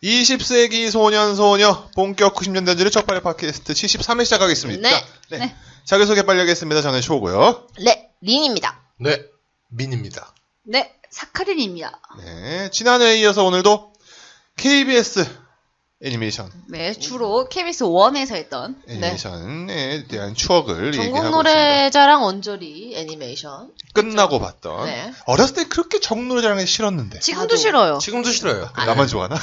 20세기 소년소녀 본격 90년대 전의 척발의 팟캐스트 73회 시작하겠습니다. 네. 자기소개 빨리 하겠습니다. 저는 쇼고요. 네, 린입니다. 네, 민입니다. 네, 사카린입니다. 네, 지난해에 이어서 오늘도 KBS 애니메이션. 네, 주로 KBS 1에서 했던 애니메이션에 대한 추억을 전국 얘기하고 노래자랑 언저리 애니메이션 끝나고 봤던. 네. 어렸을 때 그렇게 전국 노래자랑이 싫었는데. 지금도 싫어요. 지금도 싫어요. 나만 좋아하나?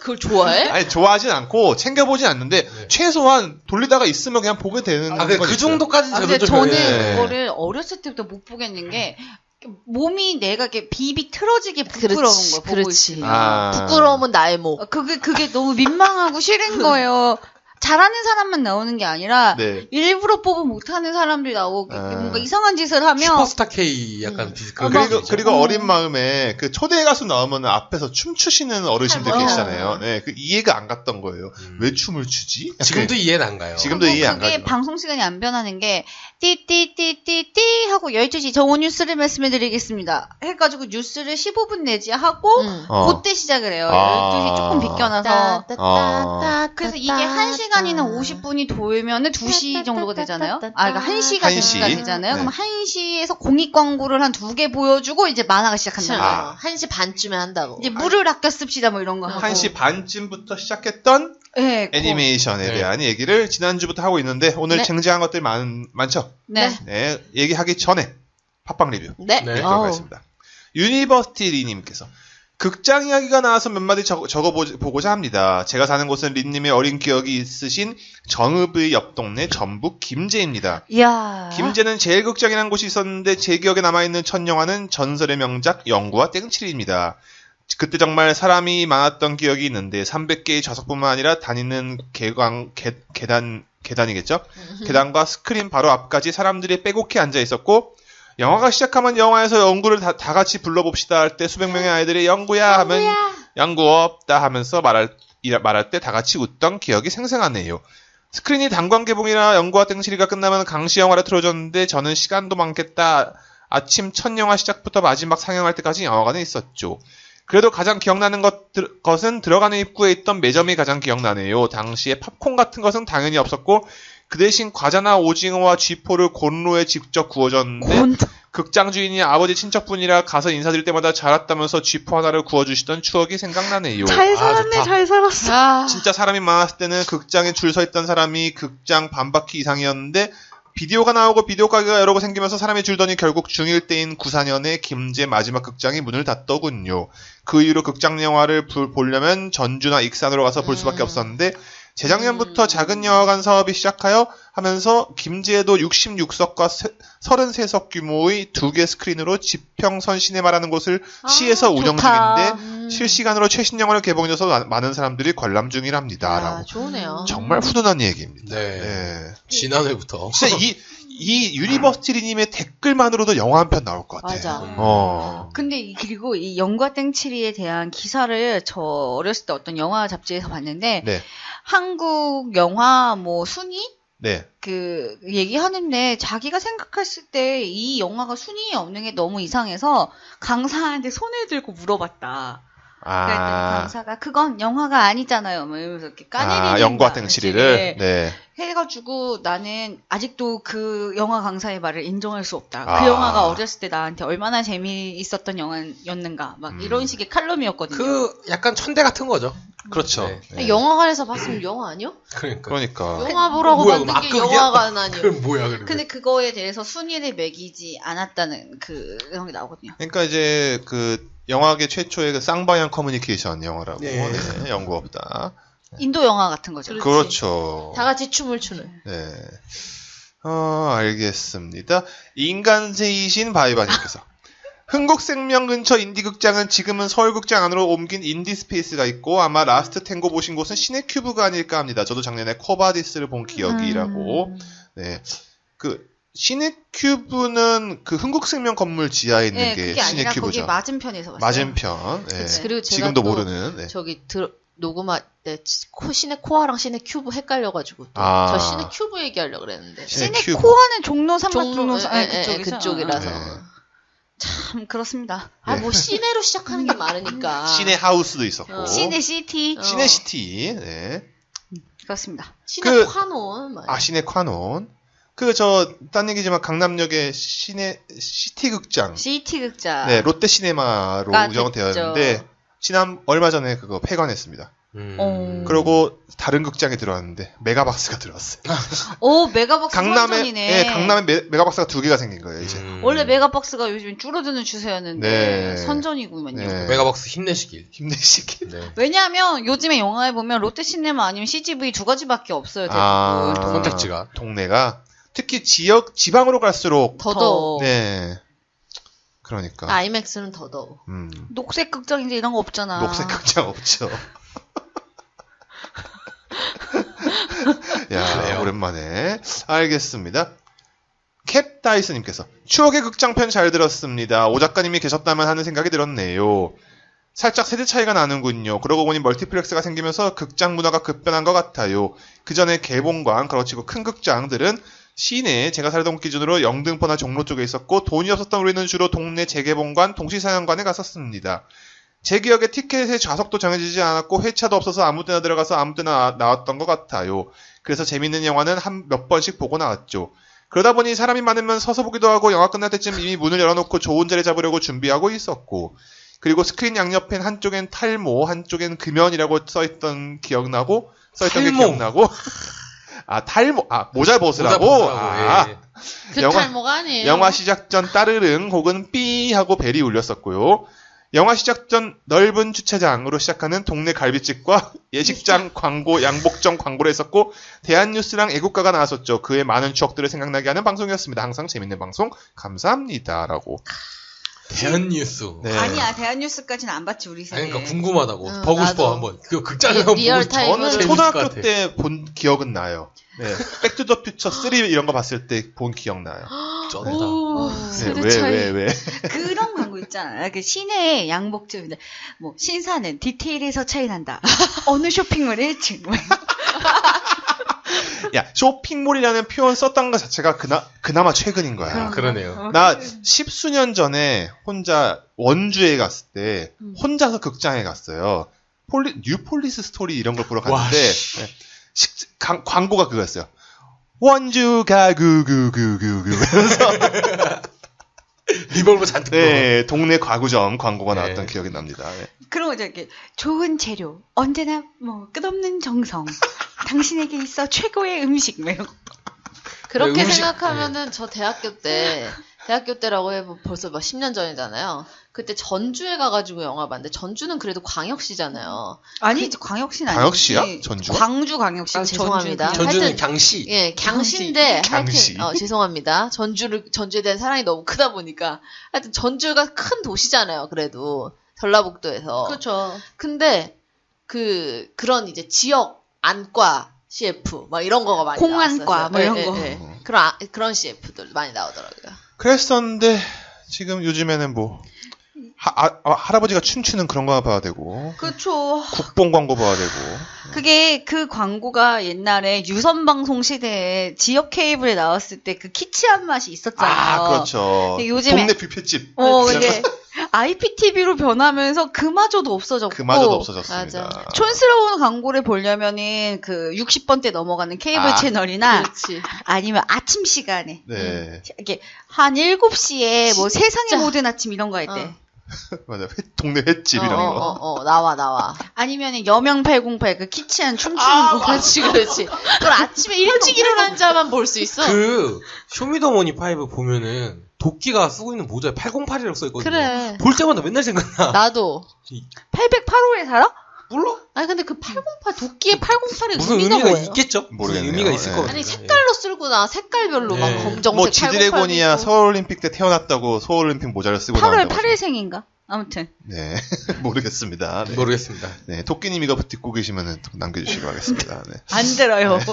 그걸 좋아해? 아니 좋아하진 않고 챙겨보진 않는데 최소한 돌리다가 있으면 그냥 보게 되는 건 그 있어요. 정도까지는 근데 저도 좀 저는 네. 그거를 어렸을 때부터 못 보겠는 게 몸이 내가 이렇게 비비 틀어지게 부끄러운 거야. 보고 그렇지. 있으면. 부끄러움은 나의 목. 그게 너무 민망하고 싫은 거예요. 잘하는 사람만 나오는 게 아니라 네. 일부러 뽑으면 못하는 사람들이 나오고 뭔가 이상한 짓을 하면 슈퍼스타 K 약간 그런 느낌이죠. 그리고 어린 마음에 그 초대 가수 나오면 앞에서 춤추시는 어르신들 맞아요. 계시잖아요. 네, 그 이해가 안 갔던 거예요. 왜 춤을 추지? 지금도 이해는 안 가요. 지금도 이해 안 그게 가죠. 방송 시간이 안 변하는 게 띠띠띠띠띠 하고 12시 정오 뉴스를 말씀해드리겠습니다. 해가지고 뉴스를 15분 내지 하고 그때 시작을 해요. 12시 조금 비껴나서. 그래서 이게 1시간이나 50분이 돌면은 2시 정도가 되잖아요. 그러니까 1시가 1시. 되잖아요. 네. 그럼 1시에서 공익 광고를 한 2개 보여주고 이제 만화가 시작한다. 1시 반쯤에 한다고. 이제 물을 아껴 씁시다 뭐 이런 거 하고. 1시 반쯤부터 시작했던 네, 애니메이션에 네. 대한 얘기를 지난주부터 하고 있는데 오늘 네. 쟁쟁한 것들이 많죠? 네. 네, 얘기하기 전에 팟빵 리뷰 네. 네. 들어가겠습니다. 유니버시티 리님께서 극장 이야기가 나와서 몇 마디 적어보고자 합니다. 제가 사는 곳은 린님의 어린 기억이 있으신 정읍의 옆 동네 전북 김제입니다. 이야. 김제는 제일극장이라는 곳이 있었는데 제 기억에 남아있는 첫 영화는 전설의 명작 영구와 땡칠입니다. 그때 정말 사람이 많았던 기억이 있는데 300개의 좌석뿐만 아니라 다니는 계단이겠죠? 계단과 스크린 바로 앞까지 사람들이 빼곡히 앉아 있었고 영화가 시작하면 영화에서 영구를 다 같이 불러봅시다 할 때 수백 명의 아이들이 영구야 하면 영구 없다 하면서 말할 때 다 같이 웃던 기억이 생생하네요. 스크린이 단관 개봉이라 영구와 땡실이가 끝나면 강시 영화를 틀어줬는데 저는 시간도 많겠다. 아침 첫 영화 시작부터 마지막 상영할 때까지 영화관에 있었죠. 그래도 가장 기억나는 것은 들어가는 입구에 있던 매점이 가장 기억나네요. 당시에 팝콘 같은 것은 당연히 없었고 그 대신 과자나 오징어와 쥐포를 곤로에 직접 구워줬는데 극장 주인이 아버지 친척분이라 가서 인사드릴 때마다 잘 왔다면서 쥐포 하나를 구워주시던 추억이 생각나네요. 잘 살았네, 좋다. 잘 살았어. 진짜 사람이 많았을 때는 극장에 줄 서 있던 사람이 극장 반바퀴 이상이었는데 비디오가 나오고 비디오 가게가 여러 곳 생기면서 사람이 줄더니 결국 중1 때인 94년에 김제 마지막 극장이 문을 닫더군요. 그 이후로 극장 영화를 보려면 전주나 익산으로 가서 볼 수밖에 없었는데 재작년부터 작은 영화관 사업이 시작하여 하면서 김제에도 66석과 33석 규모의 2개 스크린으로 지평선 시네마라는 곳을 시에서 운영 좋다. 중인데 실시간으로 최신 영화를 개봉해서 많은 사람들이 관람 중이랍니다. 라고. 좋으네요. 정말 훈훈한 얘기입니다. 네. 네. 지난해부터. 진짜 이 유니버시티리님의 댓글만으로도 영화 한 편 나올 것 같아. 맞아. 근데 그리고 이 영과 땡칠이에 대한 기사를 저 어렸을 때 어떤 영화 잡지에서 봤는데 네. 한국 영화 뭐 순위 네. 그 얘기하는데 자기가 생각했을 때 이 영화가 순위에 없는 게 너무 이상해서 강사한테 손을 들고 물어봤다. 그러니까 강사가 그건 영화가 아니잖아요. 뭐 이러면서 이렇게 까내리는 영과 땡칠이를 네. 해가지고 나는 아직도 그 영화 강사의 말을 인정할 수 없다. 아. 그 영화가 어렸을 때 나한테 얼마나 재미있었던 영화였는가. 막 이런 식의 칼럼이었거든요. 그 약간 천대 같은 거죠. 그렇죠. 네. 네. 영화관에서 봤으면 영화 아니요? 그러니까. 영화 보라고 뭐야, 만든 게 그럼 영화관 아니요? 그럼 뭐야, 그러면. 근데 그거에 대해서 순위를 매기지 않았다는 그런 게 나오거든요. 그러니까 이제 그 영화계 최초의 그 쌍방향 커뮤니케이션 영화라고. 네. 네. 연구 없다. 인도 영화 같은 거죠. 그렇지. 그렇죠. 다 같이 춤을 추는. 네. 알겠습니다. 인간세이신 바이바님께서 흥국생명 근처 인디극장은 지금은 서울극장 안으로 옮긴 인디스페이스가 있고 아마 라스트 탱고 보신 곳은 시네큐브가 아닐까 합니다. 저도 작년에 코바디스를 본 기억이라고. 네. 그 시네큐브는 그 흥국생명 건물 지하에 있는 네, 게 그게 아니라 거기 시네큐브죠. 맞은편에서 봤어요. 맞은편. 네. 그치. 그리고 제가 지금도 또 모르는. 네. 저기 녹음할 때 시네 코아랑 시네 큐브 헷갈려가지고 아. 저 시네 큐브 얘기하려고 그랬는데 시네 시네 큐브. 코아는 종로 3박 종로 예, 예, 그쪽이죠. 그쪽이라서. 네. 참 그렇습니다. 뭐 시내로 시작하는 게 많으니까. 시내 하우스도 있었고. 시내 시티. 시내 시티. 네. 그렇습니다. 시내 콰논. 시내 콰논. 딴 얘기지만 강남역에 시내 시티극장. 시티극장. 네, 롯데시네마로 운영되었는데 얼마 전에 그거 폐관했습니다. 그리고 다른 극장에 들어왔는데 메가박스가 들어왔어요. 오, 메가박스 선전이네. 네, 강남에 메가박스가 2개가 생긴 거예요, 이제. 원래 메가박스가 요즘 줄어드는 추세였는데 네. 선전이구만요. 네. 메가박스 힘내시길. 네. 왜냐하면 요즘에 영화에 보면 롯데시네마 아니면 CGV 2가지밖에 없어요. 대부분. 선택지가. 동네가 특히 지방으로 갈수록 더더욱. 네. 그러니까. 아이맥스는 더더욱. 녹색 극장인데 이런 거 없잖아. 녹색 극장 없죠. 야, 그래요? 오랜만에. 알겠습니다. 캡 다이스님께서 추억의 극장편 잘 들었습니다. 오 작가님이 계셨다면 하는 생각이 들었네요. 살짝 세대 차이가 나는군요. 그러고 보니 멀티플렉스가 생기면서 극장 문화가 급변한 것 같아요. 그 전에 개봉관, 그렇지고 큰 극장들은 시내 제가 살던 기준으로 영등포나 종로 쪽에 있었고 돈이 없었던 우리는 주로 동네 재개봉관, 동시상영관에 갔었습니다. 제 기억에 티켓의 좌석도 정해지지 않았고 회차도 없어서 아무 때나 들어가서 아무 때나 나왔던 것 같아요. 그래서 재밌는 영화는 몇 번씩 보고 나왔죠. 그러다 보니 사람이 많으면 서서 보기도 하고 영화 끝날 때쯤 이미 문을 열어놓고 좋은 자리 잡으려고 준비하고 있었고 그리고 스크린 양옆엔 한쪽엔 탈모, 한쪽엔 금연이라고 써있던 게 기억나고 탈모, 모자 벗으라고? 그 탈모가 아니에요. 영화 시작 전 따르릉 혹은 삐 하고 벨이 울렸었고요. 영화 시작 전 넓은 주차장으로 시작하는 동네 갈비집과 예식장 광고, 양복점 광고를 했었고 대한뉴스랑 애국가가 나왔었죠. 그의 많은 추억들을 생각나게 하는 방송이었습니다. 항상 재밌는 방송 감사합니다. 라고. 대한뉴스. 네. 아니야, 대한뉴스까지는 안 봤지, 우리 세대. 그러니까 궁금하다고. 보고 싶어, 한번. 그 극장에 한번 보고 싶어. 저는 초등학교 때 본 기억은 나요. 네. 백투더퓨처 3 이런 거 봤을 때 본 기억 나요. 쩐다. 네, 왜. 그런 광고 있잖아. 그 시내 양복점인데, 신사는 디테일에서 차이 난다. 어느 쇼핑몰에 1층. 야, 쇼핑몰이라는 표현 썼던 것 자체가 그나마 최근인 거야. 그러네요. 나 10수년 전에 혼자 원주에 갔을 때 혼자서 극장에 갔어요. 뉴폴리스 스토리 이런 걸 보러 갔는데 광고가 그거였어요. 원주 가구구구구구 이러면서 리볼버 잔뜩 네, 동네 가구점 광고가 나왔던 기억이 납니다. 네. 그런 거죠. 이렇게 좋은 재료, 언제나 끝없는 정성, 당신에게 있어 최고의 음식 이런 거. 그렇게 생각하면은 저 대학교 때라고 해도 벌써 10년 전이잖아요. 그때 전주에 가가지고 영화 봤는데 전주는 그래도 광역시잖아요. 아니, 광역시는 아니지. 광역시야? 전주? 광주 광역시. 죄송합니다. 전주는 강시. 예, 강시인데 강시. 하여튼 죄송합니다. 전주에 대한 사랑이 너무 크다 보니까 하여튼 전주가 큰 도시잖아요. 그래도 전라북도에서. 그렇죠. 근데 그런 이제 지역 안과 CF 막 이런 거가 많이 공안과 나왔어요. 이런 거. 네. 그런 CF들 많이 나오더라고요. 그랬었는데 지금 요즘에는 할아버지가 춤추는 그런 거 봐야 되고 그렇죠. 국뽕 광고 봐야 되고 그게 그 광고가 옛날에 유선방송 시대에 지역 케이블에 나왔을 때 그 키치한 맛이 있었잖아요. 그렇죠. 요즘에 동네 뷔페집. 근데 IPTV로 변하면서 그마저도 없어졌고. 없어졌습니다. 맞아. 촌스러운 광고를 보려면은 그 60번대 넘어가는 케이블 채널이나 그렇지. 아니면 아침 시간에 네. 이렇게 한 7시에 진짜. 세상의 모든 아침 이런 거 할 때. 맞아. 동네 횟집 이런 거. 나와. 아니면 여명 808 그 키치한 춤추는 거. 그렇지. 그걸 아침에 일찍 일어난 자만 볼 수 있어. 그 쇼미더머니 5 보면은 도끼가 쓰고 있는 모자에 808이라고 써있거든요. 그래. 볼 때마다 맨날 생각나. 나도. 808호에 살아? 몰라? 아니 근데 그 808 도끼에 808이 무슨 의미가 의미가 뭐예요? 있겠죠? 모르겠네요. 의미가 있을 네. 것 같아요. 아니 색깔로 쓸구나. 색깔별로 막 네. 검정색 지드래곤이야 808도 있고. 서울올림픽 때 태어났다고 서울올림픽 모자를 쓰고 8월 나온다고. 8일생인가? 아무튼. 네. 모르겠습니다. 네. 모르겠습니다. 네. 토끼님 이거 듣고 계시면은 네. 남겨주시기 바라겠습니다. 네. 안 들어요. 네.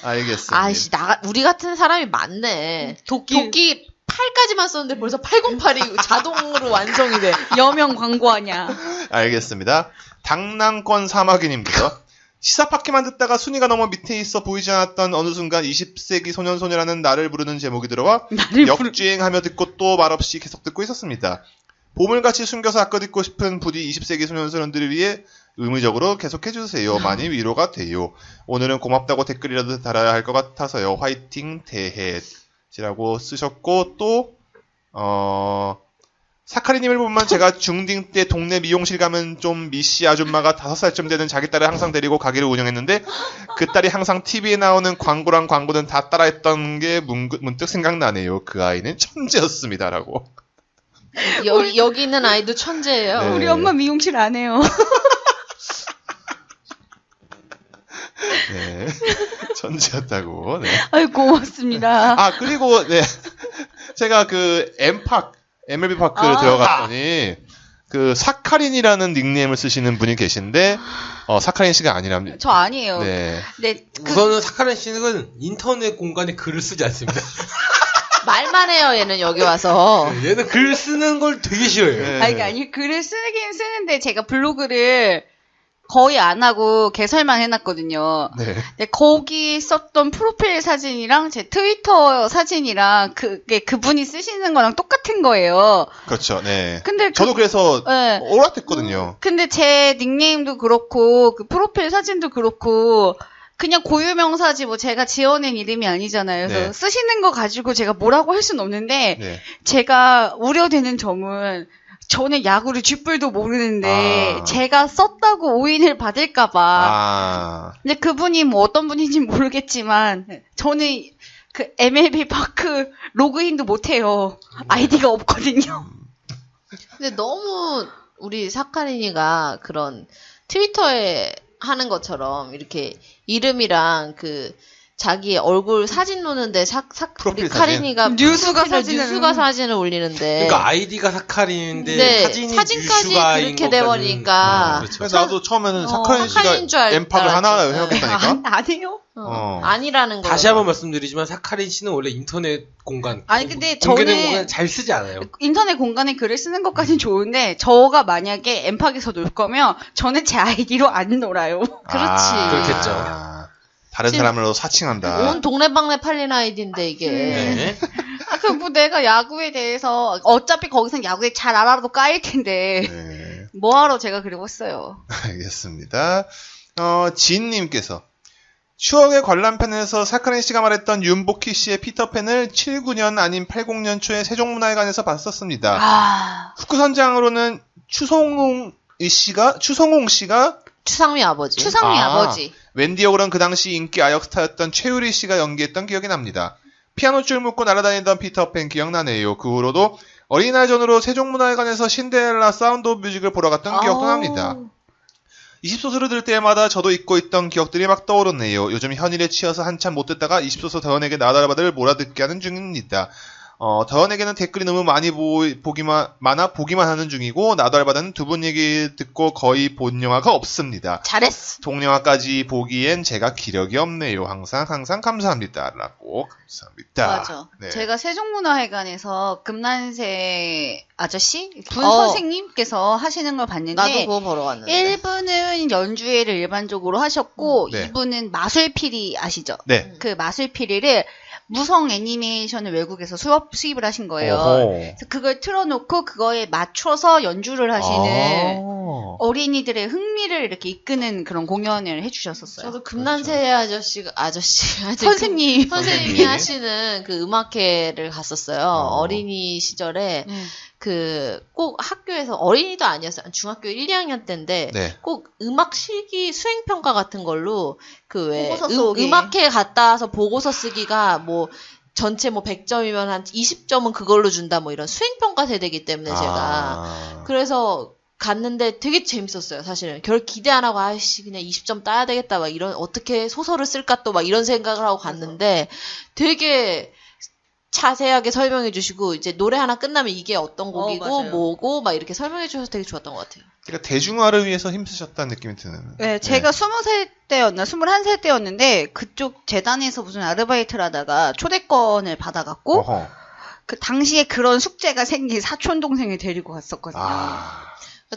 알겠습니다. 아이씨 우리 같은 사람이 많네. 도끼 8까지만 썼는데 벌써 808이 자동으로 완성이 돼. 여명 광고 아니야. 알겠습니다. 당랑권 사마귀님께서 시사팟캐만 듣다가 순위가 너무 밑에 있어 보이지 않았던 어느 순간 20세기 소년소녀라는 나를 부르는 제목이 들어와 역주행하며 듣고 또 말없이 계속 듣고 있었습니다. 보물같이 숨겨서 아껴 듣고 싶은 부디 20세기 소년소년들을 위해 의무적으로 계속해주세요. 많이 위로가 돼요. 오늘은 고맙다고 댓글이라도 달아야 할 것 같아서요. 화이팅 대해지라고 쓰셨고 또 사카리님을 보면 제가 중딩 때 동네 미용실 가면 좀 미씨 아줌마가 5살쯤 되는 자기 딸을 항상 데리고 가게를 운영했는데 그 딸이 항상 TV에 나오는 광고랑 광고는 다 따라했던 게 문득 생각나네요. 그 아이는 천재였습니다라고. 여기 있는 아이도 천재예요. 네. 우리 엄마 미용실 안 해요. 네. 천재였다고. 네. 아유, 고맙습니다. 아, 그리고, 네. 제가 그, MLB 파크를 들어갔더니, 그, 사카린이라는 닉네임을 쓰시는 분이 계신데, 사카린 씨가 아니랍니다. 저 아니에요. 네. 네. 우선은 사카린 씨는 인터넷 공간에 글을 쓰지 않습니다. 말만 해요, 얘는 여기 와서. 얘는 글 쓰는 걸 되게 싫어해요. 네. 아니, 글을 쓰긴 쓰는데 제가 블로그를 거의 안 하고 개설만 해놨거든요. 네. 근데 거기 썼던 프로필 사진이랑 제 트위터 사진이랑 그분이 쓰시는 거랑 똑같은 거예요. 그렇죠, 네. 근데 저도 그래서, 네. 오락했거든요. 근데 제 닉네임도 그렇고, 그 프로필 사진도 그렇고, 그냥 고유명사지 뭐 제가 지어낸 이름이 아니잖아요. 그래서 네. 쓰시는 거 가지고 제가 뭐라고 할 수는 없는데, 네. 제가 우려되는 점은, 저는 야구를 쥐뿔도 모르는데 제가 썼다고 오인을 받을까봐. 근데 그분이 뭐 어떤 분인지는 모르겠지만 저는 그 MLB 파크 로그인도 못해요. 아이디가 없거든요. 근데 너무 우리 사카린이가 그런 트위터에 하는 것처럼 이렇게 이름이랑 그 자기 얼굴 사진 놓는데 우리 카린이가 뉴스가 사진을 올리는데 그러니까 아이디가 사카린인데 네, 사진까지 그렇게 돼버리니까 그렇죠. 나도 처음에는 사카린 씨가 엠팍을 하나 생각했다니까. 아니에요? 아니라는 거. 다시 한번 말씀드리지만 사카린 씨는 원래 인터넷 공간 아니 근데 공개된 저는 공간 잘 쓰지 않아요. 인터넷 공간에 글을 쓰는 것까지는 좋은데 저가 만약에 엠팍에서 놀 거면 저는 제 아이디로 안 놀아요. 그렇지. 그렇겠죠. 다른 사람으로 사칭한다. 온 동네방네 팔린 아이디인데 이게. 네. 뭐 내가 야구에 대해서 어차피 거기선 야구에 잘 알아도 까일 텐데 네. 뭐하러 제가 그리고 써요. 알겠습니다. 지인님께서 추억의 관람편에서 사카린 씨가 말했던 윤복희 씨의 피터팬을 79년 아닌 80년 초에 세종문화회관에서 봤었습니다. 후크선장으로는 추성웅 씨가 추상미 아버지. 추상미 아버지. 웬디 역으로는 그 당시 인기 아역 스타였던 최유리 씨가 연기했던 기억이 납니다. 피아노 줄 묶고 날아다니던 피터팬 기억나네요. 그 후로도 어린이날 전후로 세종문화회관에서 신데렐라 사운드 오브 뮤직을 보러 갔던 기억도 납니다. 20소설을 들 때마다 저도 잊고 있던 기억들이 막 떠오르네요. 요즘 현일에 치여서 한참 못 듣다가 20소설 더현에게 나달바들 몰아듣게 하는 중입니다. 더현에게는 댓글이 너무 많이 보기만 하는 중이고 나달바다는 두 분 얘기 듣고 거의 본 영화가 없습니다. 잘했어. 동영화까지 보기엔 제가 기력이 없네요. 항상 감사합니다. 라고 감사합니다. 맞아. 네. 제가 세종문화회관에서 금난세 아저씨? 분 선생님께서 하시는 걸 봤는데 나도 그거 보러 왔는데 1분은 연주회를 일반적으로 하셨고 네. 2분은 마술피리 아시죠? 네. 그 마술피리를 무성 애니메이션을 외국에서 수입을 하신 거예요. 그래서 그걸 틀어놓고 그거에 맞춰서 연주를 하시는 어린이들의 흥미를 이렇게 이끄는 그런 공연을 해주셨었어요. 저도 금난세 아저씨 선생님이 하시는 그 음악회를 갔었어요. 어린이 시절에 그 꼭 학교에서 어린이도 아니었어요. 중학교 1, 2학년 때인데 네. 꼭 음악 실기 수행 평가 같은 걸로 그 왜 보고서 음악회 갔다 와서 보고서 쓰기가 뭐 전체 뭐 100점이면 한 20점은 그걸로 준다 뭐 이런 수행 평가 세대이기 때문에 제가 그래서 갔는데 되게 재밌었어요, 사실은. 결 기대 안 하고, 아이씨, 그냥 20점 따야 되겠다, 막 이런, 어떻게 소설을 쓸까 또 막 이런 생각을 하고 갔는데 되게 자세하게 설명해 주시고, 이제 노래 하나 끝나면 이게 어떤 곡이고, 뭐고, 막 이렇게 설명해 주셔서 되게 좋았던 것 같아요. 그러니까 대중화를 위해서 힘쓰셨다는 느낌이 드는. 네, 제가 20살 때였나, 21살 때였는데, 그쪽 재단에서 무슨 아르바이트를 하다가 초대권을 받아갖고, 그 당시에 그런 숙제가 생긴 사촌 동생을 데리고 갔었거든요.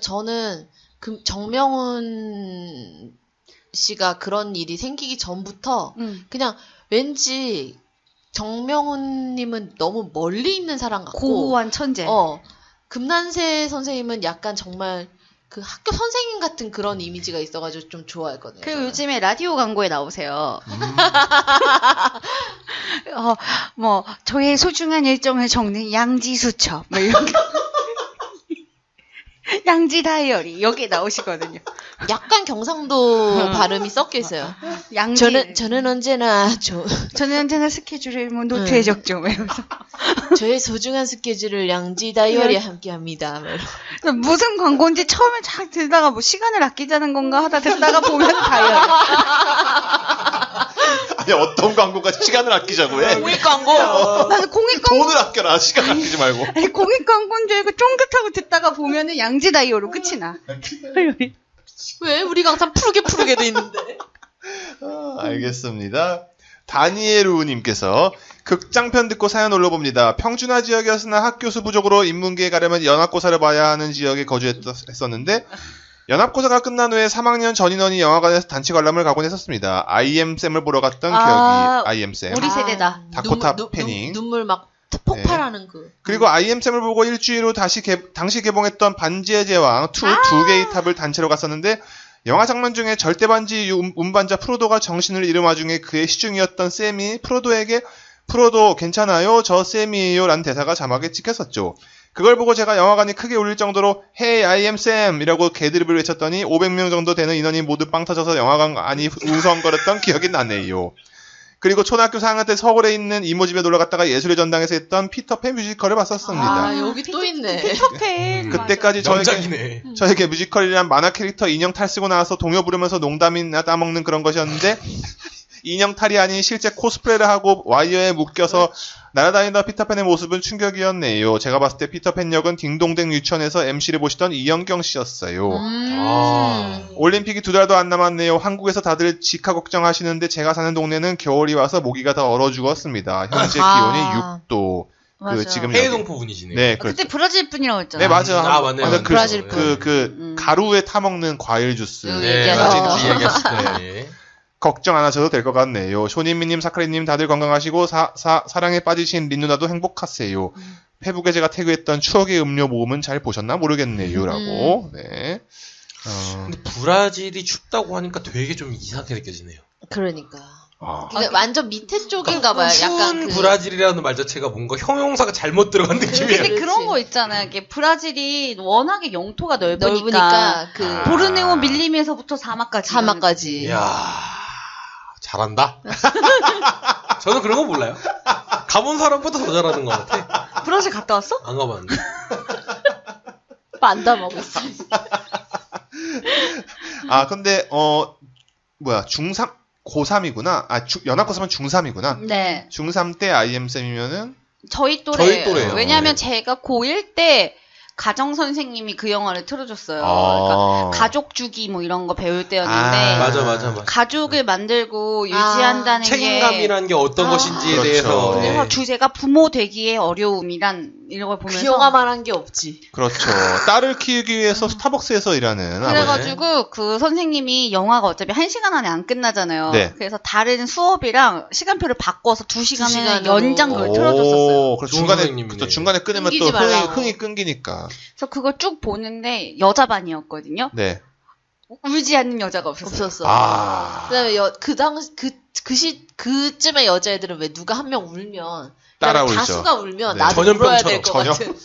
저는 정명훈 씨가 그런 일이 생기기 전부터 그냥 왠지 정명훈님은 너무 멀리 있는 사람 같고 고고한 천재. 금난세 선생님은 약간 정말 그 학교 선생님 같은 그런 이미지가 있어가지고 좀 좋아했거든요. 그리고 요즘에 라디오 광고에 나오세요. 뭐 저의 소중한 일정을 적는 양지수첩 뭐 이런 거. 양지 다이어리 여기에 나오시거든요. 약간 경상도 발음이 섞여 있어요. 저는 언제나 스케줄을 뭐 노트에 적죠. 저의 소중한 스케줄을 양지 다이어리에 함께합니다. 무슨 광고인지 처음에 쫙 들다가 뭐 시간을 아끼자는 건가 하다 듣다가 보면 다이어리. 아니 어떤 광고가 시간을 아끼자고 해? 공익 광고. 나는 공익 광고. 돈을 아껴라. 시간 아끼지 말고. 아니 공익 광고인 줄 알고 쫑긋하고 듣다가 보면은 양지 다이어리로 끝이 나. 왜 우리가 항상 푸르게 돼 있는데? 알겠습니다. 다니엘우님께서 극장편 듣고 사연 올려봅니다. 평준화 지역이었으나 학교수 부족으로 인문계에 가려면 연합고사를 봐야 하는 지역에 거주했었는데 연합고사가 끝난 후에 3학년 전인원이 영화관에서 단체 관람을 가곤 했었습니다. IM쌤을 보러 갔던 기억이 IM쌤. 우리 세대다. 다코타 패닝. 눈물 막 폭발하는 그. 그리고 IM쌤을 보고 일주일 후 당시 개봉했던 반지의 제왕 2 개의 탑을 단체로 갔었는데 영화 장면 중에 절대반지 운반자 프로도가 정신을 잃은 와중에 그의 시중이었던 샘이 프로도에게 프로도 괜찮아요? 저 샘이에요 라는 대사가 자막에 찍혔었죠. 그걸 보고 제가 영화관이 크게 울릴 정도로 Hey, I am Sam 이라고 개드립을 외쳤더니 500명 정도 되는 인원이 모두 빵 터져서 영화관 안이 웅성거렸던 기억이 나네요. 그리고 초등학교 4학년 때 서울에 있는 이모집에 놀러갔다가 예술의 전당에서 했던 피터팬 뮤지컬을 봤었습니다. 여기 또 있네. 피터팬. 그때까지 저에게 뮤지컬이란 만화 캐릭터 인형 탈 쓰고 나와서 동요 부르면서 농담이나 따먹는 그런 것이었는데 인형 탈이 아닌 실제 코스프레를 하고 와이어에 묶여서 날아다니던 피터팬의 모습은 충격이었네요. 제가 봤을 때 피터팬 역은 딩동댕 유치원에서 MC를 보시던 이영경 씨였어요. 올림픽이 2달도 안 남았네요. 한국에서 다들 직하 걱정하시는데 제가 사는 동네는 겨울이 와서 모기가 다 얼어 죽었습니다. 현재 기온이 6도. 지금 해외 동포분이시네요. 네, 그렇죠. 그때 브라질 분이라고 했잖아요. 네, 맞아요. 맞네요. 브라질 분. 가루에 타먹는 과일 주스. 네, 얘기하시네. 걱정 안 하셔도 될 것 같네요. 쇼님미님, 사카리님 다들 건강하시고 사랑에 빠지신 린 누나도 행복하세요. 페북에 제가 태그했던 추억의 음료 모음은 잘 보셨나 모르겠네요. 라고. 네. 근데 브라질이 춥다고 하니까 되게 좀 이상하게 느껴지네요. 그러니까 완전 밑에 쪽인가 봐요. 약간 브라질이라는 말 자체가 뭔가 형용사가 잘못 들어간 느낌이에요. 근데 그런 거 있잖아요. 이게 브라질이 워낙에 영토가 넓으니까 보르네오 밀림에서부터 사막까지. 이야. 잘한다. 저는 그런 거 몰라요. 가본 사람보다 더 잘하는 것 같아. 브라질 갔다 왔어? 안 가봤는데. 만담하고 있어. 근데 중3 고3이구나. 연합고사면 중3이구나. 네. 중3 때 IM쌤이면은 저희 또래예요. 왜냐하면 네. 제가 고1 때 가정 선생님이 그 영화를 틀어줬어요. 그러니까 가족 주기 뭐 이런 거 배울 때였는데 맞아. 가족을 만들고 유지한다는 책임감이라는 게 어떤 것인지에 그렇죠. 대해서 그래서 주제가 부모 되기의 어려움이란 이런 걸 보면서 그 영화만 한 게 없지. 그렇죠. 딸을 키우기 위해서 스타벅스에서 일하는 그래가지고 그 선생님이 영화가 어차피 1시간 안에 안 끝나잖아요. 네. 그래서 다른 수업이랑 시간표를 바꿔서 2시간에 연장 걸 틀어줬었어요. 그래서 중간에 끊으면 또 흥이 끊기니까. 그래서 그걸 쭉 보는데 여자 반이었거든요. 네. 울지 않는 여자가 없었어. 그다음에 그쯤에 여자애들은 왜 누가 한 명 울면 따라 울죠. 다수가 울면 네. 나도 울어야 될 것 같은.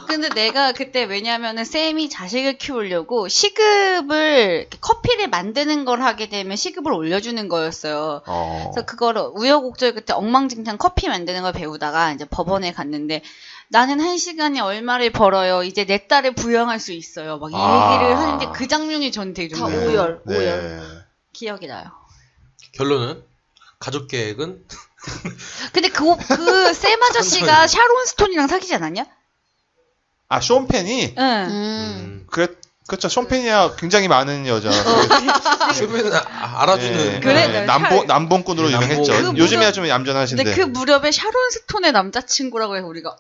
근데 내가 그때 왜냐면은 쌤이 자식을 키우려고 시급을 커피를 만드는 걸 하게 되면 시급을 올려주는 거였어요. 그래서 그거를 우여곡절 그때 엉망진창 커피 만드는 걸 배우다가 이제 법원에 갔는데 나는 1시간에 얼마를 벌어요. 이제 내 딸을 부양할 수 있어요. 막 이 얘기를 하는데 그 장면이 전 되게 다 좀 오열. 기억이 나요. 결론은 가족 계획은 근데 그 쌤 아저씨가 샤론 스톤이랑 사귀지 않았냐? 쇼 펜이? 응. 그렇죠. 쇼 펜이야 굉장히 많은 여자. 쇼펜은 알아주는. 그래. 남봉꾼으로 유명했죠. 요즘에야 좀 얌전하신데. 근데 그 무렵에 샤론 스톤의 남자친구라고 해서 우리가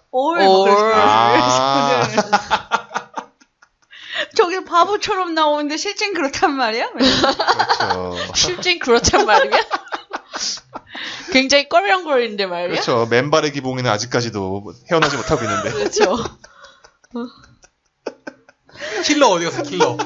저기 바보처럼 나오는데 실제는 그렇단 말이야? 그렇죠. 실제는 그렇단 말이야? 굉장히 껄렁거리는데 말이야? 그렇죠. 맨발의 기봉이는 아직까지도 헤어나지 못하고 있는데. 그렇죠. 킬러 어디 갔어, 킬러?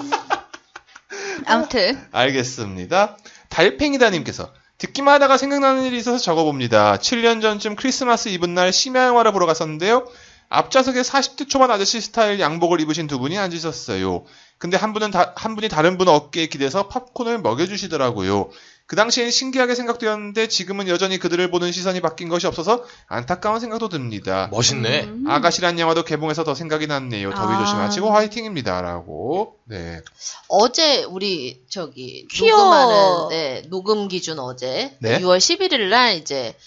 아무튼 알겠습니다. 달팽이다님께서 듣기만 하다가 생각나는 일이 있어서 적어봅니다. 7년 전쯤 크리스마스 이브날 심야 영화를 보러 갔었는데요. 앞좌석에 40대 초반 아저씨 스타일 양복을 입으신 두 분이 앉으셨어요. 근데 한 분이 다른 분 어깨에 기대서 팝콘을 먹여주시더라고요. 그 당시엔 신기하게 생각되었는데 지금은 여전히 그들을 보는 시선이 바뀐 것이 없어서 안타까운 생각도 듭니다. 멋있네. 아가씨란 영화도 개봉해서 더 생각이 났네요. 더위 조심하시고 화이팅입니다. 라고. 네. 어제 우리 저기 퀴어. 녹음하는 녹음 기준 어제 네? 6월 11일 날 이제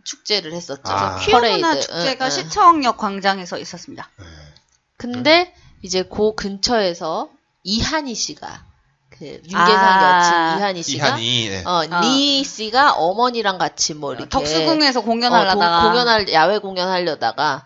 축제를 했었죠. 퀴어 퍼레이드. 문화 축제가 응. 시청역 광장에서 있었습니다. 근데 이제 그 근처에서 이한희 씨가 그 윤계상 여친 이한희 씨가 이한이. 네. 리 씨가 어머니랑 같이 뭐 이렇게 덕수궁에서 공연하려다가 야외 공연하려다가